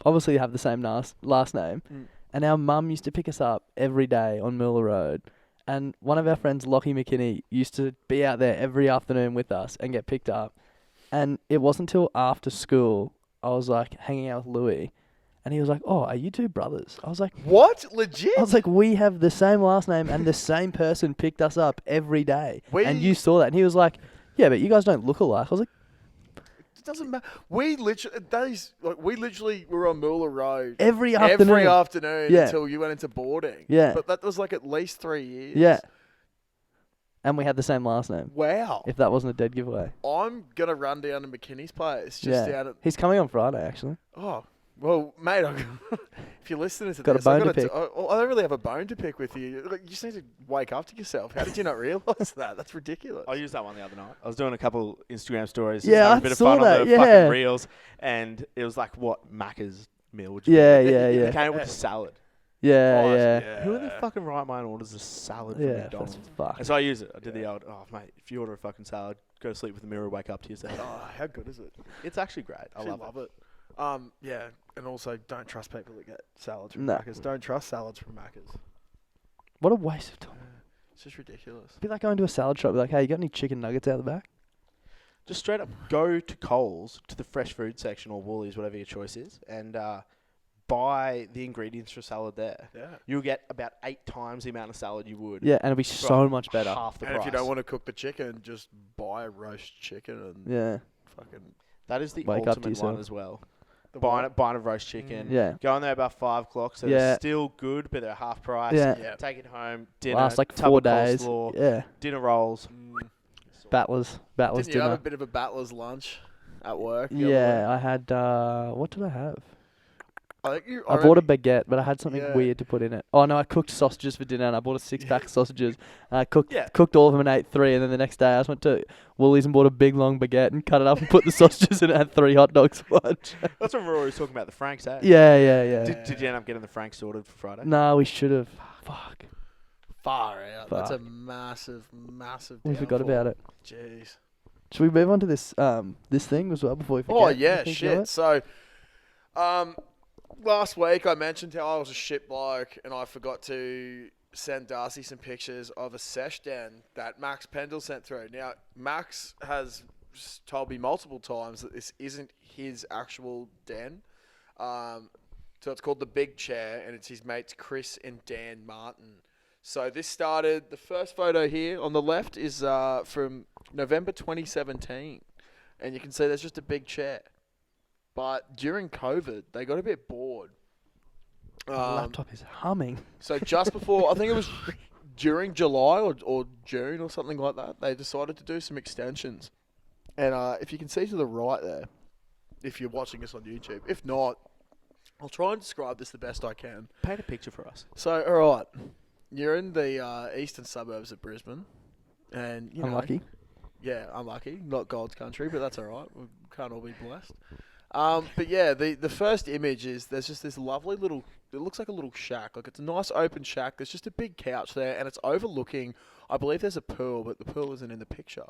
Obviously, have the same last name. And our mum used to pick us up every day on Muller Road. And one of our friends, Lockie McKinney, used to be out there every afternoon with us and get picked up. And it wasn't until after school I was like hanging out with Louis, and he was like, "Oh, are you two brothers?" I was like, What? Legit? I was like, we have the same last name and the same person picked us up every day. And you saw that. And he was like, yeah, but you guys don't look alike. I was like, It doesn't matter. We literally were on Muller Road every afternoon. Yeah. until you went into boarding. Yeah. But that was like at least 3 years. Yeah. And we had the same last name. Wow. If that wasn't a dead giveaway. I'm gonna run down to McKinney's place just down at. He's coming on Friday, actually. Oh. Well, mate, if you're listening to Got a this, bone to pick. I don't really have a bone to pick with you. Like, you just need to wake up to yourself. How did you not realise that? That's ridiculous. I used that one the other night. I was doing a couple Instagram stories. Yeah, having I a bit of saw fun that, on the yeah. fucking reels, and it was like, what, Macca's meal? Would you Yeah, want? yeah, yeah. It came with a salad. Yeah, Oh, yeah. Who in the fucking right mind orders a salad from Yeah, McDonald's? that's fucked. And so I use it. I did the old, oh, mate, if you order a fucking salad, go to sleep with a mirror, wake up to yourself. Oh, how good is it? It's actually great. I Actually love it. Yeah, and also don't trust people that get salads from No. Macca's. Don't trust salads from Macca's. What a waste of time. It's just ridiculous. Be like going to a salad shop, be like, hey, you got any chicken nuggets out the back? Just straight up go to Coles, to the fresh food section or Woolies, whatever your choice is, and buy the ingredients for salad there. Yeah. You'll get about 8 times the amount of salad you would. Yeah, and it'll be so much better. Half the And price. if you don't want to cook the chicken, just buy a roast chicken and Yeah. fucking That is the Wake up to ultimate one yourself. as well. the Buying a roast chicken. Yeah. Go in there about 5 o'clock, so Yeah. they're still good, but they're half price. Yeah. Yeah. Take it home, dinner, Last like tub 4 of days. coleslaw, Yeah. dinner rolls. Battlers Didn't you have dinner. a bit of a battler's lunch at work? the other Yeah, week? I had, what did I have? I think I bought a baguette, but I had something Yeah. weird to put in it. Oh no, I cooked sausages for dinner, and I bought a 6-pack of sausages. And I cooked Yeah. cooked all of them and ate 3, and then the next day I just went to Woolies and bought a big long baguette and cut it up and put the sausages in it and had 3 hot dogs for lunch. That's when we were always talking about the Franks, eh? Yeah. Did you end up getting the Franks sorted for Friday? No, we should have. Fuck. Far out. That's a Fuck. massive We forgot about it. Jeez. Should we move on to this this thing as well before we forget? Oh, You yeah, think shit. about it? So, last week I mentioned how I was a shit bloke and I forgot to send Darcy some pictures of a sesh den that Max Pendle sent through. Now, Max has told me multiple times that this isn't his actual den. So it's called the Big Chair, and it's his mates Chris and Dan Martin. So this started, the first photo here on the left is from November 2017. And you can see there's just a big chair. But during COVID, they got a bit bored. The laptop is humming. So just before, I think it was during July or June or something like that, they decided to do some extensions. And if you can see to the right there, if you're watching us on YouTube. If not, I'll try and describe this the best I can. Paint a picture for us. So, all right, you're in the eastern suburbs of Brisbane. And, you know, Unlucky. yeah, unlucky. Not God's country, but that's all right. We can't all be blessed. But yeah, the first image is there's just this lovely little. It looks like a little shack. Like it's a nice open shack. There's just a big couch there, and it's overlooking. I believe there's a pool, but the pool isn't in the picture.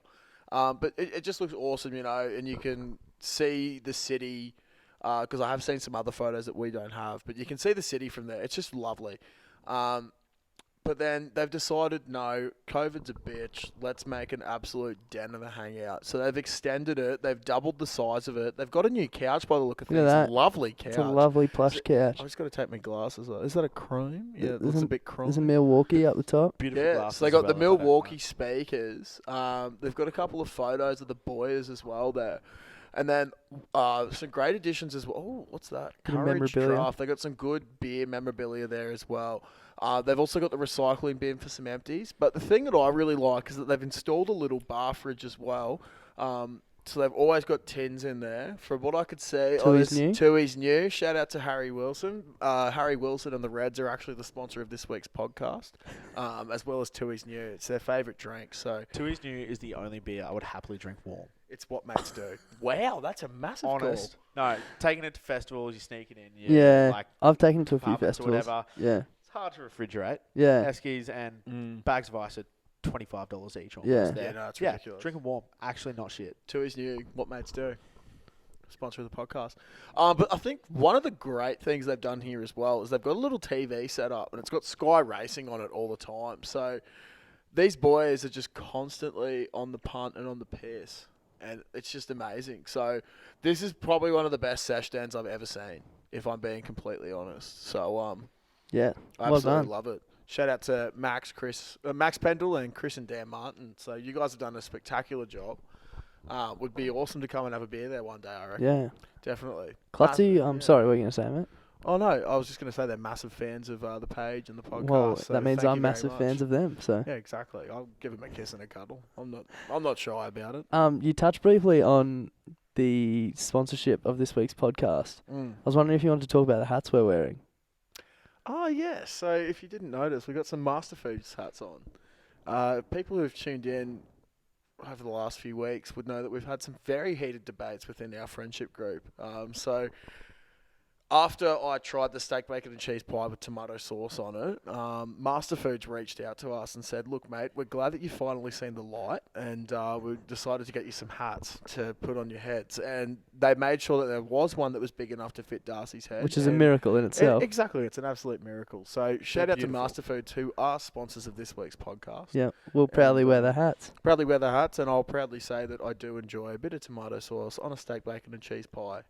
But it just looks awesome, you know, and you can see the city. Because I have seen some other photos that we don't have, but you can see the city from there. It's just lovely. But then they've decided, no, COVID's a bitch. Let's make an absolute den of a hangout. So they've extended it. They've doubled the size of it. They've got a new couch by the look of Look at things. that. Lovely couch. It's a lovely plush couch. I've just got to take my glasses off. Is that a chrome? Yeah, it There's looks a- a bit chrome. There's a Milwaukee up the top. Beautiful Yeah, glasses so they got as the well, if I don't Milwaukee mind. speakers. They've got a couple of photos of the boys as well there. And then some great additions as well. Oh, what's that? Bit of Courage memorabilia. Draft. They got some good beer memorabilia there as well. They've also got the recycling bin for some empties. But the thing that I really like is that they've installed a little bar fridge as well. So they've always got tins in there. From what I could see, Tui's new. Shout out to Harry Wilson. Harry Wilson and the Reds are actually the sponsor of this week's podcast, as well as Tui's new. It's their favourite drink. So Tui's New is the only beer I would happily drink warm. it's what mates do. Wow, that's a massive Honest. No, taking it to festivals, you're sneaking in. Yeah, Like I've taken it to a few apartments or festivals. whatever. Yeah, It's hard to refrigerate. yeah. Eskies and bags of ice are $25 each. Almost Yeah. there. Yeah, no, it's ridiculous. Drink them warm. Actually, not shit. Tui's new. What mates do. Sponsor of the podcast. But I think one of the great things they've done here as well is they've got a little TV set up and it's got Sky Racing on it all the time. So these boys are just constantly on the punt and on the piss. And it's just amazing. So this is probably one of the best sesh dens I've ever seen, if I'm being completely honest. So Yeah, I well absolutely done. love it. Shout out to Max Pendle and Chris and Dan Martin. So you guys have done a spectacular job. Would be awesome to come and have a beer there one day, I reckon. Yeah. Definitely. Clutzy, Yeah. sorry, what were you going to say, mate? Oh, no, I was just going to say they're massive fans of the page and the podcast. Well, so that means thank I'm you very massive much. fans of them, so. Yeah, exactly. I'll give them a kiss and a cuddle. I'm not shy about it. You touched briefly on the sponsorship of this week's podcast. I was wondering if you wanted to talk about the hats we're wearing. Oh, yeah. So if you didn't notice, we've got some Master Foods hats on. People who have tuned in over the last few weeks would know that we've had some very heated debates within our friendship group. So after I tried the steak, bacon and cheese pie with tomato sauce on it, Master Foods reached out to us and said, look, mate, we're glad that you've finally seen the light and we decided to get you some hats to put on your heads. And they made sure that there was one that was big enough to fit Darcy's head. Which is a and miracle in itself. Exactly. It's an absolute miracle. So shout out to beautiful. Master Foods, who are sponsors of this week's podcast. Yeah, we'll proudly wear the hats. Proudly wear the hats, and I'll proudly say that I do enjoy a bit of tomato sauce on a steak, bacon and cheese pie.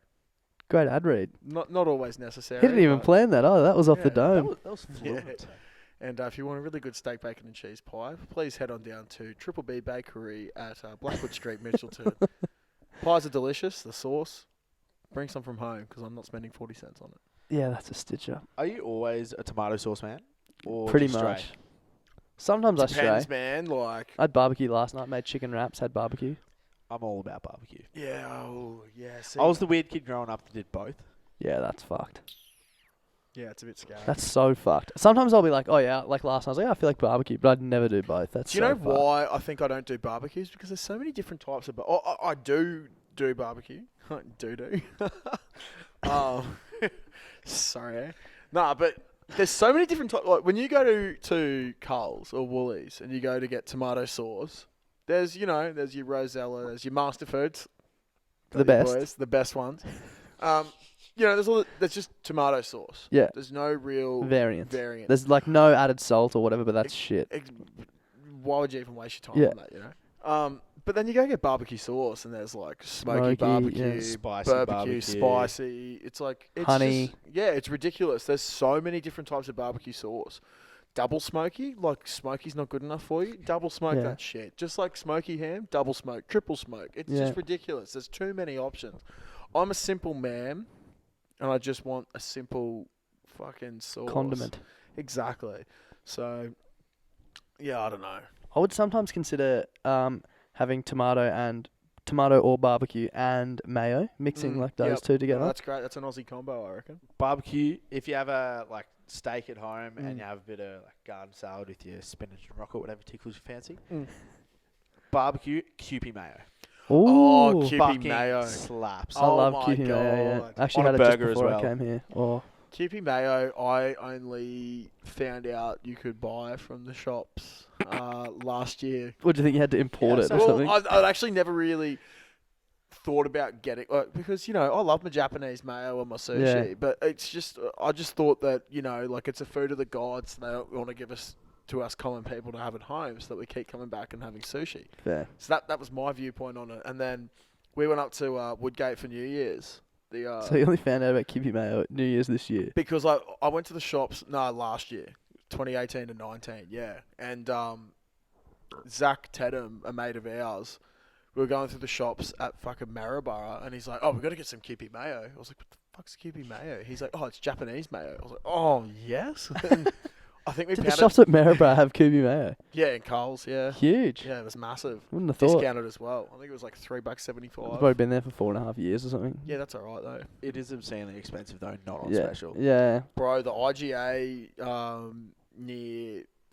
Great ad read. Not always necessary. He didn't even but- plan that. Oh, that was off Yeah, the dome. That was Yeah. fluent. And if you want a really good steak, bacon and cheese pie, please head on down to Triple B Bakery at Blackwood Street, Mitchelton. Pies are delicious. The sauce, bring some from home because I'm not spending 40 cents on it. Yeah, that's a stitcher. Are you always a tomato sauce man? Or Pretty just much. straight? Sometimes I Depends, stray. man. Like, I had barbecue last night. Made chicken wraps. Had barbecue. I'm all about barbecue. yeah, oh, yeah. See, I was the weird kid growing up that did both. Yeah, that's fucked. yeah, it's a bit scary. That's so fucked. Sometimes I'll be like, oh yeah, like last night I was like, I feel like barbecue, but I'd never do both. That's Do you so know fucked. why I think I don't do barbecues? Because there's so many different types of. I do barbecue. I do. Sorry. Nah, but there's so many different types. Like when you go to Coles or Woolies and you go to get tomato sauce, there's there's your Rosella, there's your Master Foods, The got your best. boys, the best ones. There's just tomato sauce. Yeah. There's no real Variant. variant. There's like no added salt or whatever, but that's shit. Why would you even waste your time Yeah. on that, But then you go get barbecue sauce and there's like smoky Smoky, barbecue, yeah. Spicy barbecue, barbecue. spicy. It's like it's Honey. it's ridiculous. There's so many different types of barbecue sauce. Double smoky, like smoky's not good enough for you. Double smoke Yeah. that shit. Just like smoky ham, double smoke, triple smoke. It's Yeah. just ridiculous. There's too many options. I'm a simple man and I just want a simple fucking sauce. Condiment. Exactly. So yeah, I don't know. I would sometimes consider having tomato or barbecue and mayo, mixing like those Yep. two No, together. that's great. That's an Aussie combo, I reckon. Barbecue, if you have a like steak at home and you have a bit of like garden salad with your spinach and rocket, whatever tickles your fancy. Barbecue, Kewpie mayo. Oh, Ooh. Kewpie Fucking Mayo. slaps. I love my Kewpie Mayo. God. Yeah. Actually On a had it just burger as before I well. came here. Oh, Kewpie Mayo, I only found out you could buy from the shops last year. what do you think? You had to import Yeah, it so- or Well, something? I'd actually never really thought about getting because I love my Japanese mayo and my sushi, Yeah. but it's just I just thought that like it's a food of the gods. And they want to give us to us common people to have at home, so that we keep coming back and having sushi. Fair. So that was my viewpoint on it. And then we went up to Woodgate for New Year's. So you only found out about Kewpie Mayo at New Year's this year. Because I went to the shops last year, 2018 to 19, yeah. And Zach Tedham, a mate of ours, we were going through the shops at fucking Maryborough, and he's like, "Oh, we got to get some Kewpie Mayo." I was like, "What the fuck's Kewpie Mayo?" He's like, "Oh, it's Japanese mayo." I was like, "Oh, yes." And I think we Did the pounded. shops at Maryborough have Kewpie Mayo? Yeah, in Coles, yeah. Huge. Yeah, it was massive. Wouldn't have thought. Discounted as well. I think it was like It's $3.75. probably been there for 4.5 years or something. Yeah, that's all right though. It is obscenely expensive though, not on yeah. special. Yeah. Bro, the IGA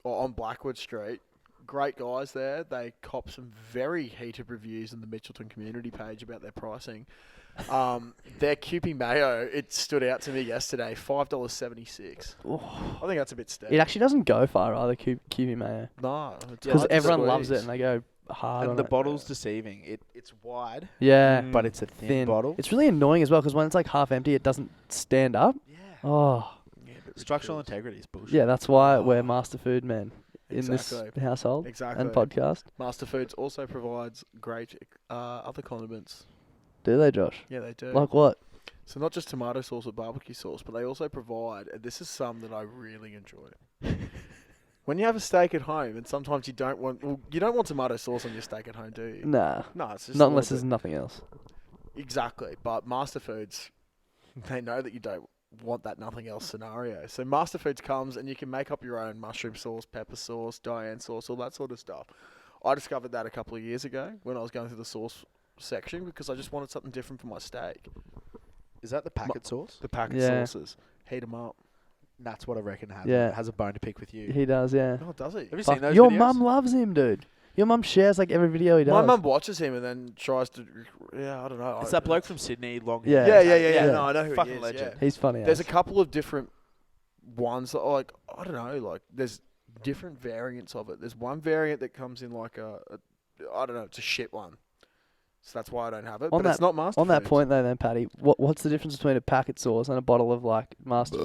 on Blackwood Street, great guys there. They cop some very heated reviews in the Mitchelton community page about their pricing. Their Kewpie Mayo, it stood out to me yesterday, $5.76. Oh. I think that's a bit steep. It actually doesn't go far either, Kewpie Mayo. No, Because everyone loves it and they go hard on And the it. bottle's deceiving. It's wide, Yeah. but it's a thin, Thin. bottle. It's really annoying as well because when it's like half empty, it doesn't stand up. Yeah. Oh. Structural integrity is bullshit. Yeah, that's why we're master food men in Exactly. this household Exactly. and podcast. Master Foods also provides great other condiments. Do they, Josh? Yeah, they do. Like what? So not just tomato sauce or barbecue sauce, but they also provide, and this is some that I really enjoy. When you have a steak at home, and sometimes you don't want tomato sauce on your steak at home, do you? Nah. No, it's just Not a unless little there's nothing else. bit. Exactly. But Master Foods, they know that you don't want that nothing else scenario. So Master Foods comes and you can make up your own mushroom sauce, pepper sauce, Diane sauce, all that sort of stuff. I discovered that a couple of years ago when I was going through the sauce section because I just wanted something different for my steak. Is that the packet sauce? The packet Yeah. sauces. Heat them up. That's what I reckon Yeah. has a bone to pick with you. He does, yeah. Oh, does he? Have you Fuck, seen those your videos? mum loves him, dude. Your mum shares like every video he does. My mum watches him and then tries to. Yeah, I don't know. It's that bloke from Sydney, long Yeah. hair. Yeah. Yeah. No, I know who Fucking he is. legend. Yeah. He's funny. There's a as. couple of different ones that are like I don't know. Like there's different variants of it. There's one variant that comes in like I don't know. It's a shit one. So that's why I don't have it. On but it's not Master On that Foods. point though, then Paddy, what's the difference between a packet sauce and a bottle of like Master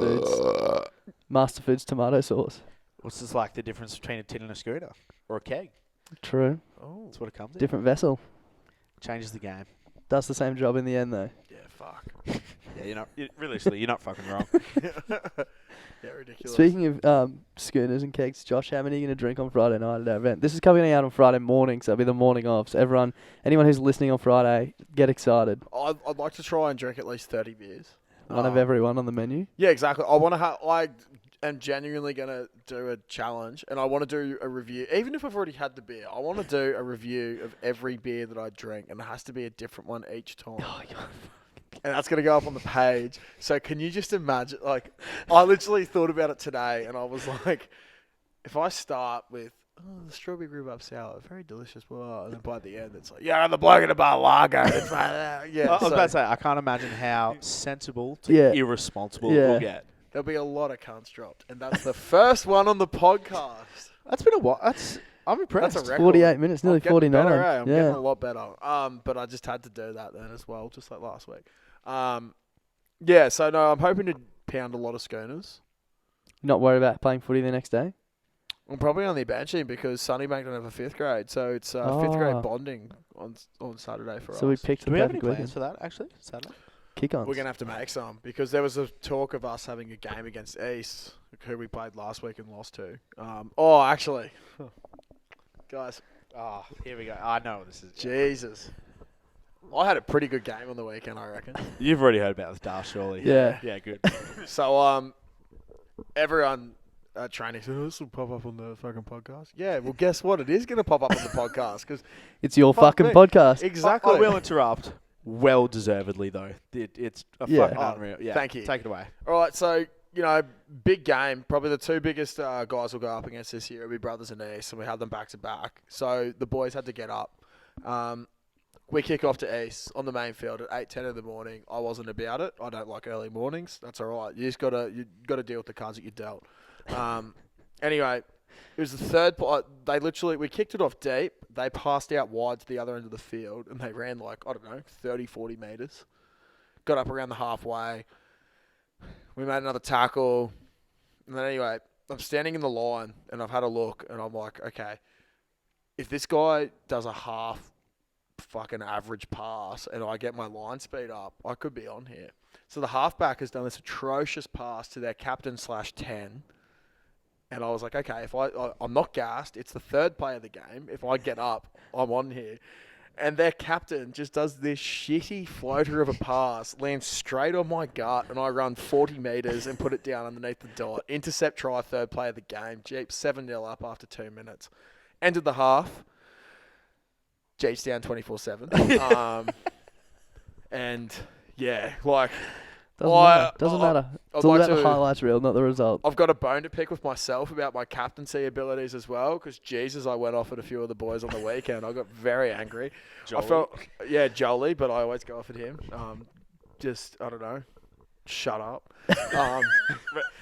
Foods tomato sauce? What's this like the difference between a tin and a schooner? Or a keg? Oh. True. That's what it comes in. Different vessel. Changes the game. Does the same job in the end though. Yeah. Fuck. Yeah, realistically, you're not fucking wrong. Yeah. Ridiculous. Speaking of schooners and kegs, Josh, how many are you going to drink on Friday night at our event? This is coming out on Friday morning, so it'll be the morning of. So anyone who's listening on Friday, get excited. I'd like to try and drink at least 30 beers. One of every one on the menu. Yeah, exactly. I am genuinely going to do a challenge and I want to do a review. Even if I've already had the beer, I want to do a review of every beer that I drink and it has to be a different one each time. Oh, And that's going to go up on the page. So can you just imagine, like, I literally thought about it today and I was like, if I start with, the strawberry rhubarb sour, very delicious, and then by the end it's like, yeah, the bloke in a bar lager. Yeah, I was so about to say, I can't imagine how sensible to irresponsible it will get. there'll be a lot of cunts dropped. And that's the first one on the podcast. That's been a while. I'm impressed. That's a record. 48 minutes, nearly I'm getting 49. better, eh? I'm yeah. getting a lot better. But I just had to do that then as well, just like last week. Yeah, so no, I'm hoping to pound a lot of schooners. Not worried about playing footy the next day? I'm probably only benching because Sunnybank don't have a fifth grade, so it's fifth grade Oh. bonding on Saturday for us. So we picked Do the we have any perfect plans weekend. for that, actually? Saturday? Kick-ons. We're going to have to make some because there was a talk of us having a game against East, who we played last week and lost to. Actually, guys, Oh, here we go. I know what this is. Jesus. I had a pretty good game on the weekend, I reckon. You've already heard about this, Dar, surely. Yeah. Yeah, good. So, everyone at training said, this will pop up on the fucking podcast. Yeah, well, guess what? It is going to pop up on the podcast because It's your Fuck fucking me. podcast. exactly. I will interrupt. Well deservedly, though. It's a Yeah. fucking unreal. Yeah. Thank you. Take it away. All right, so, big game. Probably the two biggest guys we'll go up against this year will be brothers and East, and we had them back to back. So the boys had to get up. we kick off to East on the main field at 8:10 in the morning. I wasn't about it. I don't like early mornings. That's all right. You gotta deal with the cards that you dealt. Anyway, it was the third. We kicked it off deep. They passed out wide to the other end of the field, and they ran like, I don't know, 30, 40 metres. Got up around the halfway. We made another tackle. And then anyway, I'm standing in the line, and I've had a look, and I'm like, okay, if this guy does a half fucking average pass and I get my line speed up, I could be on here. So the halfback has done this atrocious pass to their captain/10. And I was like, okay, if I'm not gassed, it's the third play of the game. If I get up, I'm on here. And their captain just does this shitty floater of a pass, lands straight on my gut, and I run 40 metres and put it down underneath the dot. Intercept try, third play of the game. Jeep 7-0 up after 2 minutes. Ended the half. Jeep's down 24-7. And yeah, like... Doesn't matter. It's all about the highlights reel, not the result. I've got a bone to pick with myself about my captaincy abilities as well, because Jesus, I went off at a few of the boys on the weekend. I got very angry. Jolie. I felt, yeah, Jolie, but I always go off at him. I don't know, shut up.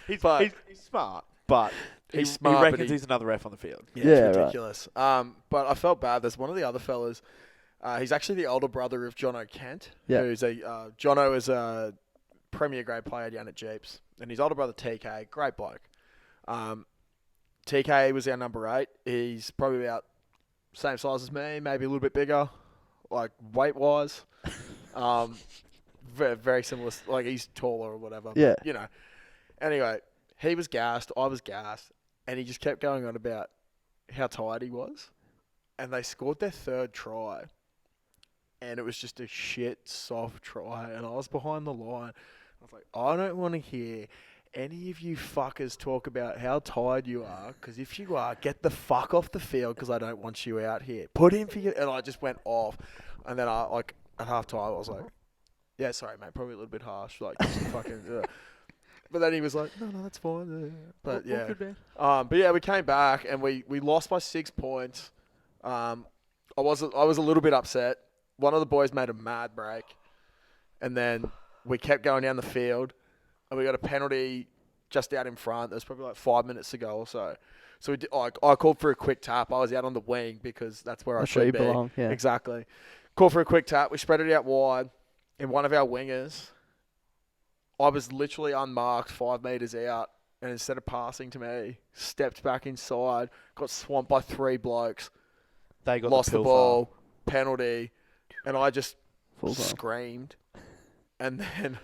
He's smart, but He's he smart, reckons but he's another ref on the field. Yeah, Yeah, it's right. ridiculous. But I felt bad. There's one of the other fellas. He's actually the older brother of Jono Kent. Yeah. Who's Jono is a Premier grade player down at Jeeps, and his older brother TK, great bloke. TK was our number 8. He's probably about same size as me, maybe a little bit bigger, like weight wise. Very, very similar. Like he's taller or whatever. Yeah. But, Anyway, he was gassed. I was gassed, and he just kept going on about how tired he was. And they scored their third try, and it was just a shit soft try. And I was behind the line. I was like, I don't want to hear any of you fuckers talk about how tired you are, because if you are, get the fuck off the field, because I don't want you out here. Put in for you. And I just went off. And then at half time, I was like, yeah, sorry, mate, probably a little bit harsh. Like, just fucking... But then he was like, no, that's fine. But yeah. But yeah, we came back, and we lost by 6 points. I was a little bit upset. One of the boys made a mad break, and then we kept going down the field, and we got a penalty just out in front. There was probably like 5 minutes to go or so. So I called for a quick tap. I was out on the wing because that's where I That's where should you be. belong, yeah. Exactly. Called for a quick tap. We spread it out wide, and one of our wingers, I was literally unmarked 5 metres out, and instead of passing to me, stepped back inside, got swamped by 3 blokes. They got Lost the pilfer. ball, penalty, and I just Full time. screamed. And then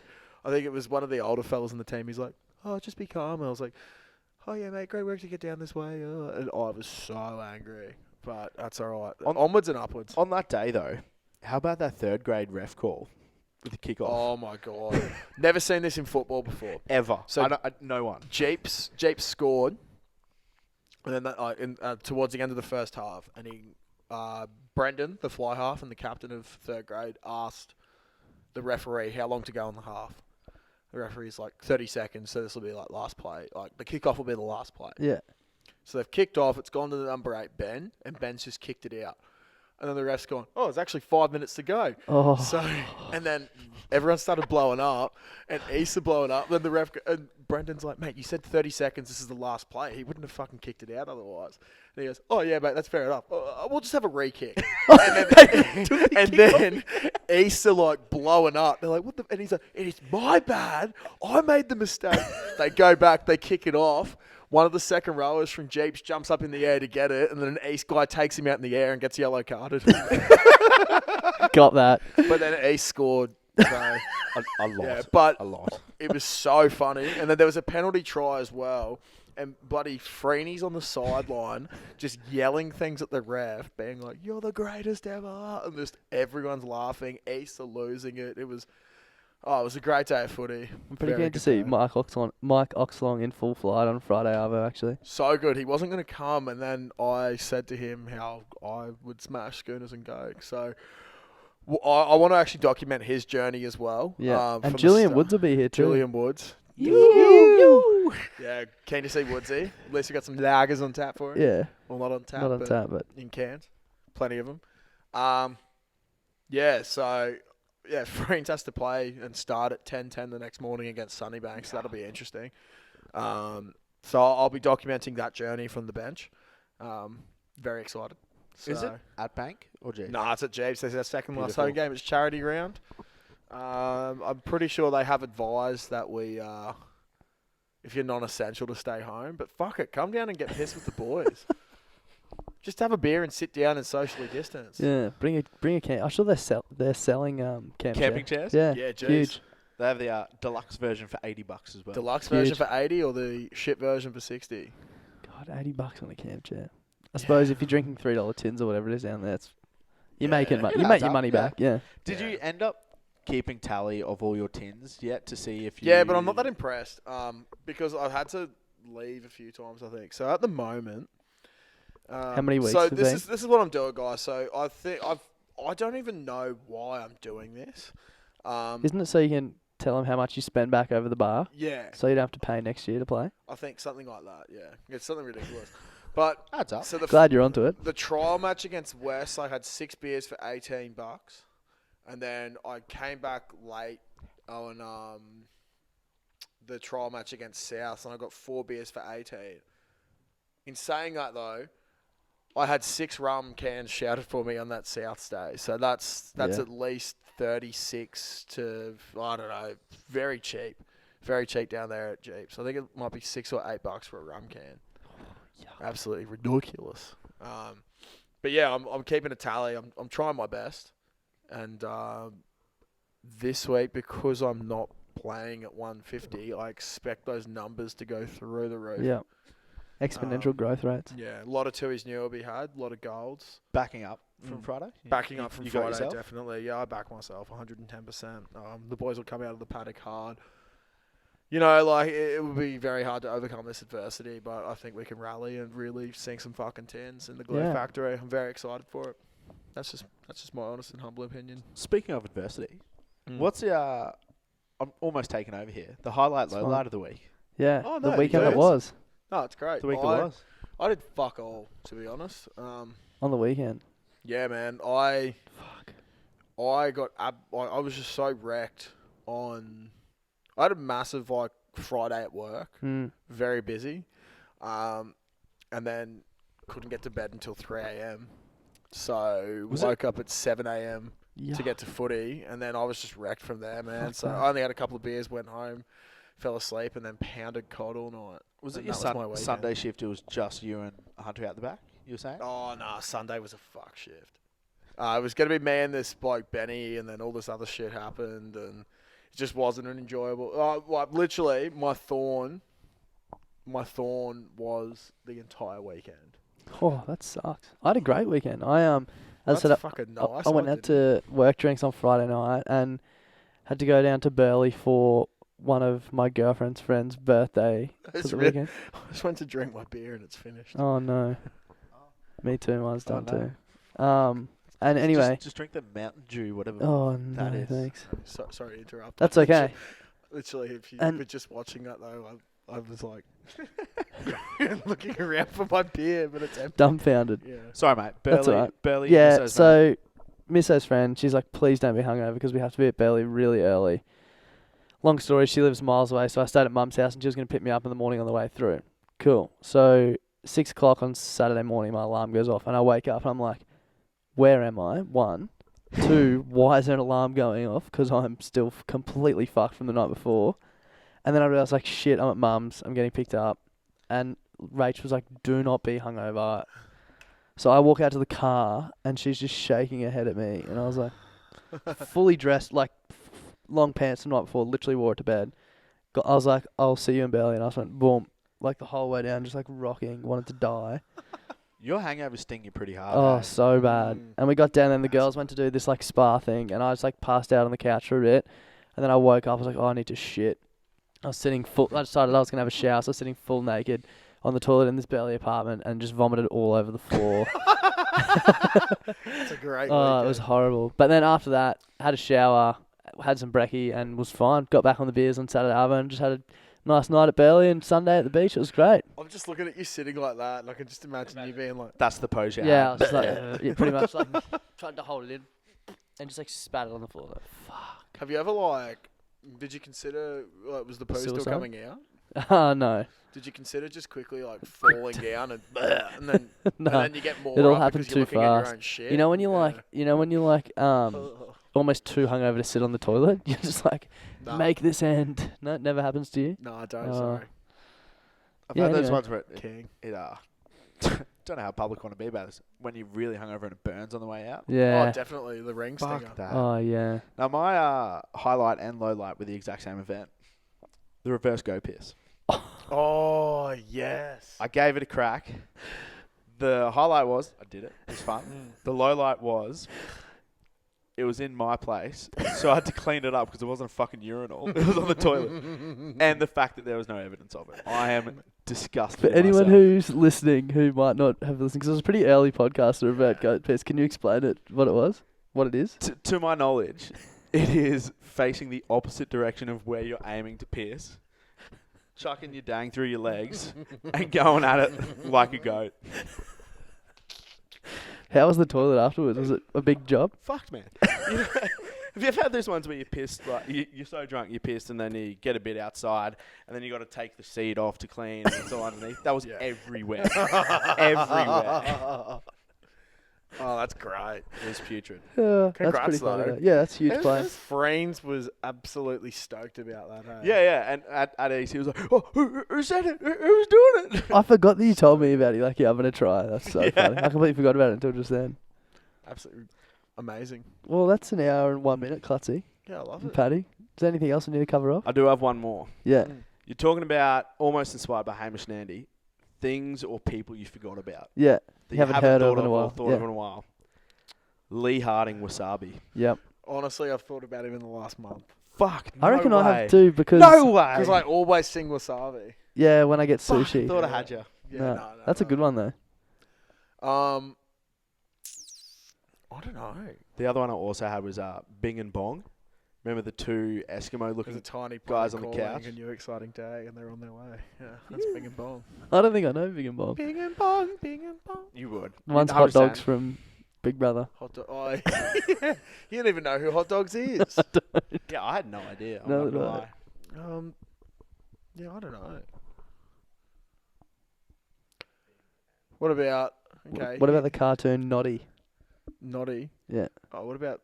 I think it was one of the older fellas in the team. He's like, "Oh, just be calm." And I was like, "Oh yeah, mate, great work to get down this way." And I was so angry, but that's all right. Onwards and upwards. On that day, though, how about that third grade ref call with the kickoff? Oh my god, never seen this in football before. Ever. So no one. Jeeps scored, and then towards the end of the first half, and Brendan, the fly half and the captain of third grade, asked the referee how long to go in the half. The referee's like 30 seconds, so this will be like last play. Like the kickoff will be the last play. Yeah. So they've kicked off. It's gone to the number 8, Ben, and Ben's just kicked it out. And then the ref's gone, oh, it's actually 5 minutes to go. Oh. So, and then everyone started blowing up, and Issa blowing up. Then the ref, and Brendan's like, mate, you said 30 seconds. This is the last play. He wouldn't have fucking kicked it out otherwise. And he goes, oh, yeah, mate, that's fair enough. We'll just have a re-kick. and then Issa, like, blowing up. They're like, what the? And he's like, it's my bad. I made the mistake. They go back. They kick it off. One of the second rowers from Jeeps jumps up in the air to get it, and then an East guy takes him out in the air and gets yellow carded. Got that. But then East scored. So, A lot. yeah, but A lot. it was so funny. And then there was a penalty try as well. And bloody Freeney's on the sideline just yelling things at the ref, being like, you're the greatest ever. And just everyone's laughing. East are losing it. It was a great day of footy. I'm pretty Very keen to good see day. Mike Oxlong in full flight on Friday, Arvo, actually. So good. He wasn't going to come, and then I said to him how I would smash schooners and go. So I want to actually document his journey as well. Yeah. from And the Julian start. Woods will be here too. Julian Woods. You. Yeah, keen to see Woodsy. At least we got some lagers on tap for him. Yeah. Well, not on tap, Not on but tap, but in cans. Plenty of them. Yeah, so yeah, Friends has to play and start at 10:10 the next morning against Sunnybank, so that'll be interesting. So I'll be documenting that journey from the bench. Very excited. So, Is it at Bank or G? Nah, it's at Jeeves. It's their second last Beautiful. home game. It's charity round. I'm pretty sure they have advised that if you're non-essential, to stay home. But fuck it, come down and get pissed with the boys. Just have a beer and sit down and socially distance. Yeah, bring a camp. I'm sure they're selling Camping chairs? Yeah, Yeah, jeez. huge. They have the deluxe version for $80 as well. Deluxe Huge. version for 80 or the shit version for 60. God, $80 on a camp chair. I suppose if you're drinking $3 tins or whatever it is down there, you're making money. it You make adds your up, money yeah. back. Yeah. Did you end up keeping tally of all your tins yet to see if you... Yeah, but I'm not that impressed because I've had to leave a few times, I think. So at the moment... How many weeks So have this been? is what I'm doing, guys. So I don't even know why I'm doing this. Isn't it so you can tell them how much you spend back over the bar, Yeah, so you don't have to pay next year to play? I think something like that. Yeah, it's something ridiculous. But Adds up. so the Glad you're onto it. the trial match against West, I had 6 beers for $18, and then I came back late on the trial match against South, and I got 4 beers for 18. In saying that though, I had 6 rum cans shouted for me on that South stay, so that's Yeah. at least 36 to, I don't know, very cheap down there at Jeeps. I think it might be $6 or $8 for a rum can. Absolutely ridiculous. But yeah, I'm keeping a tally. I'm trying my best, and this week, because I'm not playing at 150, I expect those numbers to go through the roof. Yeah. Exponential growth rates. Yeah, a lot of twoies new will be had, a lot of golds. Backing up from Friday? Backing up from you got Friday, yourself? definitely. Yeah, I back myself 110%. The boys will come out of the paddock hard. You know, like, it would be very hard to overcome this adversity, but I think we can rally and really sink some fucking tins in the Glue Yeah. Factory. I'm very excited for it. That's just my honest and humble opinion. Speaking of adversity, what's the... I'm almost taken over here. The highlight, It's low fine. light of the week. Yeah. Oh, the no, weekend you that do. was. No, it's great. The week I, that was. I did fuck all, to be honest. On the weekend. Yeah, man. I Fuck. I was just so wrecked on... I had a massive, like, Friday at work. Mm. Very busy. And then couldn't get to bed until 3 a.m. So woke up at 7 a.m. to get to footy, and then I was just wrecked from there, man. Fuck So that. I only had a couple of beers, went home, fell asleep, and then pounded cod all night. Was it And your that was my weekend. Sunday shift? It was just you and Hunter out the back, you were saying? Oh, no, Sunday was a fuck shift. It was going to be me and this bloke, Benny, and then all this other shit happened, and it just wasn't an enjoyable... like, literally, my thorn was the entire weekend. Oh, that sucks. I had a great weekend. As That's I said, fucking nice. I went out to work drinks on Friday night and had to go down to Burleigh for one of my girlfriend's friend's birthday for It's the really- weekend. I just went to drink my beer and it's finished. Oh no. Me too. Mine's Oh, done no. too. And anyway. Just drink the Mountain Dew, whatever. Oh no, that is. thanks. Sorry to interrupt. That's okay. Literally, if you And- were just watching that though, I was like looking around for my beer, but it's empty. Dumbfounded. Yeah. Sorry, mate. That's Burleigh, alright. Burleigh, Yeah. Misso's mate. So, Misso's friend, she's like, please don't be hungover because we have to be at Burleigh really early. Long story, she lives miles away, so I stayed at Mum's house and she was going to pick me up in the morning on the way through. Cool. So 6 o'clock on Saturday morning, my alarm goes off and I wake up and I'm like, where am I? 1. 2, why is there an alarm going off? Because I'm still completely fucked from the night before. And then I realised, like, shit, I'm at Mum's, I'm getting picked up. And Rach was like, do not be hungover. So I walk out to the car and she's just shaking her head at me. And I was like, fully dressed, like, long pants the night before, literally wore it to bed. I was like, I'll see you in Burleigh. And I just went, boom, like the whole way down, just like rocking, wanted to die. Your hangovers sting you pretty hard. Oh, eh? so bad. And we got down there and the girls went to do this like spa thing and I just like passed out on the couch for a bit. And then I woke up, I was like, oh, I need to shit. I was sitting full, I decided I was going to have a shower, so I was sitting full naked on the toilet in this Burleigh apartment and just vomited all over the floor. It's a great Oh, it was horrible. But then after that, had a shower, had some brekkie and was fine. Got back on the beers on Saturday and just had a nice night at Burleigh and Sunday at the beach. It was great. I'm just looking at you sitting like that, and I can just imagine you being like, That's the pose you Yeah, I had. was just like, yeah, pretty much like tried to hold it in. and just like spat it on the floor. Like, fuck. Have you ever like? Did you consider was the poo still Suicide? coming out? Oh no. Did you consider just quickly like falling down and and then No. and then you get more? It'll up happen because too you're looking at your fast. own shit? You know when you're like Ugh. almost too hungover to sit on the toilet. You're just like, Nah. make this end. No, it never happens to you. No, I don't. Oh. Sorry, I've Yeah, had those anyway. ones where King. it don't know how public want to be about this. When you're really hungover and it burns on the way out. Yeah. Oh, definitely the ring Fuck stinger. that. Oh yeah. Now my highlight and low light were the exact same event. The reverse go piss. Oh yes. I gave it a crack. The highlight was I did it. It was fun. The low light was it was in my place, so I had to clean it up because it wasn't a fucking urinal. It was on the toilet, and the fact that there was no evidence of it. I am disgusted. For with anyone myself. who's listening who might not have listened, because it was a pretty early podcast about goat piss, can you explain it? What it was? What it is? To my knowledge, it is facing the opposite direction of where you're aiming to piss, chucking your dang through your legs, and going at it like a goat. How was the toilet afterwards? Was it a big job? Fucked, man. You know, have you ever had those ones where you're pissed, like you're so drunk you're pissed, and then you get a bit outside, and then you got to take the seat off to clean, and it's all underneath? That was everywhere. Everywhere. Oh, that's great. It was putrid. That's Congrats, pretty funny. though. Though. Yeah, that's huge play. Frames was absolutely stoked about that. Hey? Yeah, and at East he was like, "Oh, who said it? Who's doing it?" I forgot that you told me about it. Like, yeah, I'm gonna try. That's so Yeah. funny. I completely forgot about it until just then. Absolutely amazing. Well, that's an hour and 1 minute, Clutzy. Yeah, I love And it. Paddy, is there anything else we need to cover off? I do have one more. Yeah. You're talking about almost inspired by Hamish and Andy, things or people you forgot about. Yeah. That You haven't heard of thought in a or while. Thought Yeah. of in a while. Lee Harding Wasabi. Yep. Honestly, I've thought about him in the last month. Fuck. I reckon I have too because No way. Because I always sing wasabi. yeah, when I get Fuck, sushi. thought I had you. Yeah, No, no, that's a good one though. I don't know. The other one I also had was Bing and Bong. Remember the two There's Eskimo-looking a tiny guys party on the calling couch? A new exciting day, and they're on their way. Yeah, that's Bing and Bong. I don't think I know Big and Bob. Bing and Bong, Bing and Bong. You would. One's I hot was saying- dogs from Big Brother. Hot dog. Oh, yeah. You don't even know who Hot Dogs is. Yeah, I had no idea. I'm No, not gonna no. lie. Yeah, I don't know. What about? Okay. What about the cartoon Noddy? Noddy? Yeah. Oh, what about?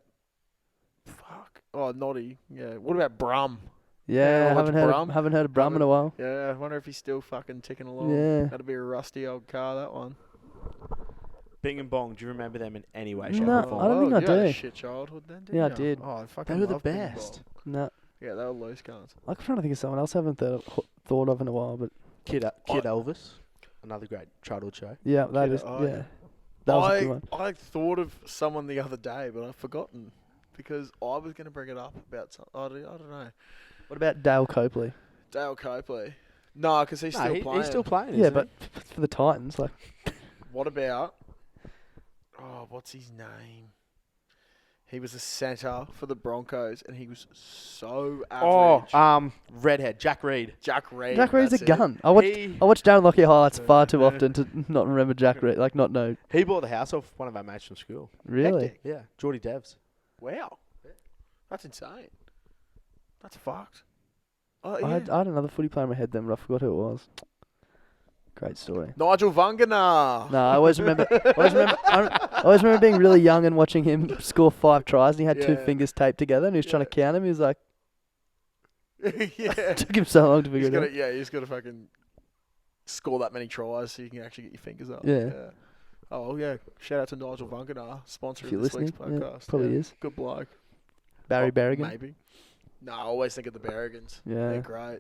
Fuck. Oh, Noddy. Yeah. What about Brum? Yeah, watch haven't heard Brum? haven't heard of Brum in a while. Yeah, I wonder if he's still fucking ticking along. Yeah. That'd be a rusty old car, that one. Bing and Bong, do you remember them in any way, shape, No, or form? I don't think I you had a do. shit childhood then, didn't Yeah, I you? did. Oh, I fucking They were the love Bing and best. Bong. No, Yeah, they were loose guns. I'm trying to think of someone else I haven't thought of in a while, but Kid Elvis, another great childhood show. yeah, that Kid- is oh, yeah. That was a good one. I thought of someone the other day, but I've forgotten because I was going to bring it up about some. I don't know. What about Dale Copley? Dale Copley. No, because he's still playing. He's still playing. Yeah, isn't but for the Titans, like What about? Oh, what's his name? He was a centre for the Broncos, and he was so average. Redhead, Jack Reed. Jack Reed. Jack Reed's a that's it. gun. I watched Darren Lockyer highlights far too often to not remember Jack Reed, like not know. He bought the house off one of our mates from school. Really? Hectic. Yeah, Geordie Devs. Wow, that's insane. That's fucked. Oh, I yeah. had another footy player in my head then, but I forgot who it was. Great story. Nigel Vungana. No, I always remember. I always remember being really young and watching him score 5 tries, and he had 2 Yeah. fingers taped together, and he was trying to count him. He was like, Yeah. it took him so long to figure He's it got out. to, he's got to fucking score that many tries so you can actually get your fingers up. Yeah. Oh, well, yeah. Shout out to Nigel Vungana, sponsor If of you're this listening, week's podcast. probably Yeah. is. Good bloke. Barry Oh, Berrigan. Maybe. No, I always think of the Berrigans. Yeah. They're great.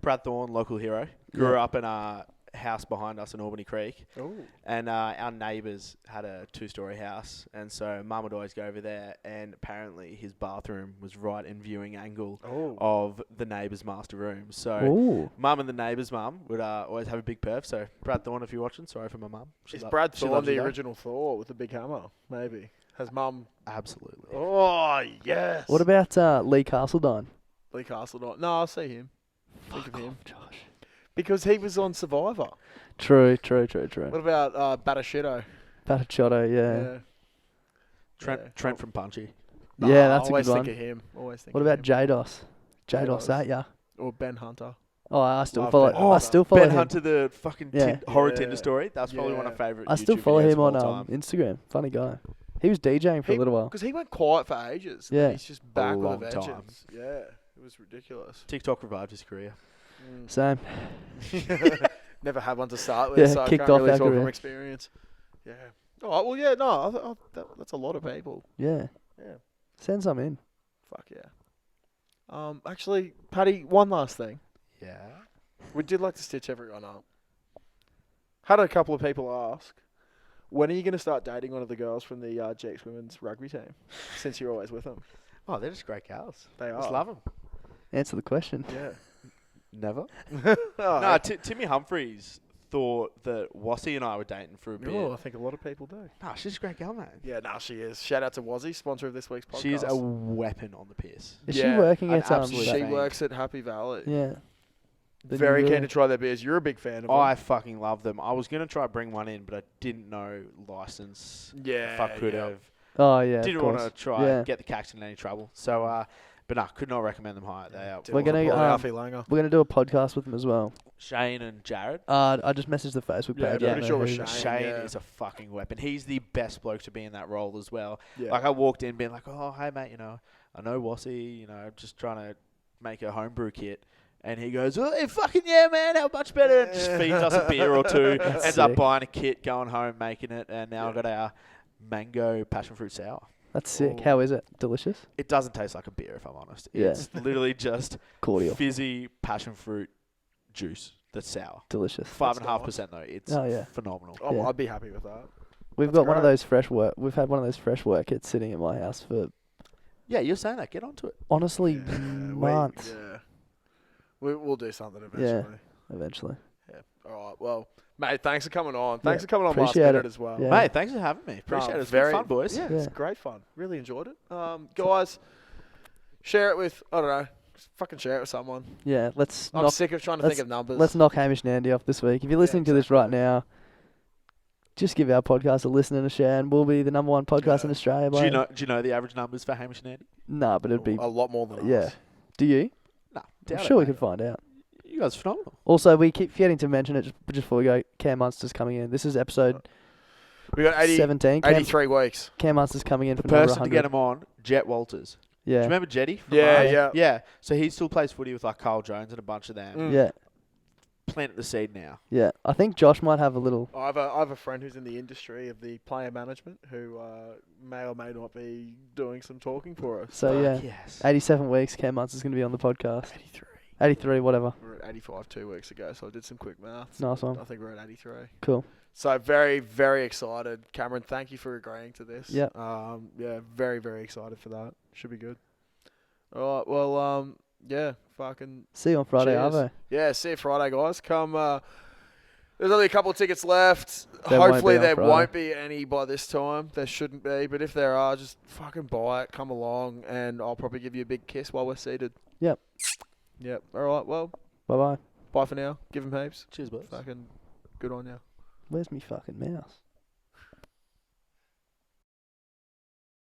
Brad Thorne, local hero. Grew up in a house behind us in Albany Creek. Oh. And our neighbours had a 2-story house. And so Mum would always go over there. And apparently his bathroom was right in viewing angle Oh. of the neighbour's master room. So Ooh. Mum and the neighbour's mum would always have a big perf. So Brad Thorne, if you're watching, sorry for my mum. Is Brad Thorne loves you, the though. original Thor with the big hammer? Maybe. Has Mum... Absolutely. Oh, yes. What about Lee Castledine? Lee Castledine? No, I'll see him. Think of him. Josh. Because he was on Survivor. True. What about Batashito? Patachotto, yeah. Trent from Punchy. Yeah, that's a always good think one. of him. Always think What of about him. JDOS? JDOS, JDOS. that yeah. Or Ben Hunter. Oh, I still Love follow. Ben I Hunter. still follow Ben him. Hunter, the fucking Yeah. horror Yeah. Tinder story. That's probably one of Yeah. my favourite I still YouTube follow videos him of on all time. Instagram. Funny guy. He was DJing for a little while. Because he went quiet for ages. Yeah. He's just back with a long time. vengeance. Yeah. It was ridiculous. TikTok revived his career. Same. Never had one to start with, Yeah, so I kicked can't off really our talk from career. experience. Yeah. Oh, well, yeah, no, that's a lot of people. Yeah. Yeah. Send some in. Fuck yeah. Actually, Paddy, one last thing. Yeah. We did like to stitch everyone up. Had a couple of people ask, when are you going to start dating one of the girls from the GX women's rugby team? Since you're always with them. Oh, they're just great cows. They Just are. love them. Answer the question. Yeah. Never. Oh, No, Timmy Humphries thought that Wassy and I were dating for a bit. I think a lot of people do. Nah, she's a great girl, man. Yeah, she is. Shout out to Wazzy, sponsor of this week's podcast. She is a weapon on the piss. Is Yeah, she working an at absolute She Thank- works at Happy Valley. Yeah. Then Very you keen really- to try their beers. You're a big fan of them. I fucking love them. I was gonna try bring one in, but I didn't know license. Yeah. If I could yeah. have. Oh yeah. Didn't of want course. to try Yeah. and get the Caxton in any trouble. So, but no, could not recommend them higher. They are We're gonna, Alfie Langer. We're gonna do a podcast with them as well. Shane and Jared. I just messaged the Facebook Yeah, page. I'm I pretty don't sure know it was who- Shane. Shane yeah. is a fucking weapon. He's the best bloke to be in that role as well. Yeah. Like I walked in being like, oh, hey mate, I know Wassy, just trying to make a homebrew kit. And he goes, oh, hey, fucking yeah, man, how much better? And just feeds us a beer or two. That's Ends up sick. buying a kit, going home, making it. And now I've got our mango passion fruit sour. That's sick. Oh. How is it? Delicious. It doesn't taste like a beer, if I'm honest. Yeah. It's literally just Cordial. fizzy passion fruit juice that's sour. Delicious. 5.5% though. It's Oh, yeah. phenomenal. Oh, Yeah. I'd be happy with that. We've That's got one of great. those fresh work. We've had one of those fresh work kits sitting in my house for Yeah, you're saying that. Get onto it. honestly Yeah, months. Yeah. We'll do something Yeah. eventually. Eventually. Yeah. All right. Well, mate, thanks for coming on. Thanks for coming on last appreciate minute it. as well. Yeah. Mate, thanks for having me. Appreciate it. It's been fun, boys. Yeah, Yeah. it's great fun. Really enjoyed it. Guys, share it with, I don't know, just fucking share it with someone. Yeah. Let's I'm knock. sick of trying to let's- think of numbers. Let's knock Hamish and Andy off this week. If you're listening to this right exactly. now, just give our podcast a listen and a share, and we'll be the #1 podcast Yeah. in Australia. Do By you know the average numbers for Hamish and Andy? Nah, but it'd be. a lot more than Yeah. us. Do you? No, I'm sure we could find out. You guys are phenomenal. Also, we keep forgetting to mention it just before we go. Cam Munster's coming in. This is episode We got 17. 83 weeks. Cam Munster's coming in The for number person to 100. get him on, Jet Walters. Do Yeah. you remember Jetty? From Yeah, Mars? yeah. Yeah. So he still plays footy with like Carl Jones and a bunch of them. Mm. Yeah. Planted the seed now. Yeah. I think Josh might have a little. I have a friend who's in the industry of the player management who may or may not be doing some talking for us. So yeah, Yes. 87 weeks. Cam Munster's going to be on the podcast. 83. 83, whatever. We were at 85 2 weeks ago, so I did some quick maths. Nice one. I think we're at 83. Cool. So very, very excited. Cameron, thank you for agreeing to this. Yep. Yeah, very, very excited for that. Should be good. All right, well, yeah, fucking See you on Friday, cheers. Arvo. Yeah, see you Friday, guys. Come, there's only a couple of tickets left. There won't Hopefully be on there Friday. won't be any by this time. There shouldn't be, but if there are, just fucking buy it. Come along, and I'll probably give you a big kiss while we're seated. Yep. Yep. All right, well, Bye bye. bye for now. Give him heaps. Cheers, boys. Fucking good on you. Where's me fucking mouse?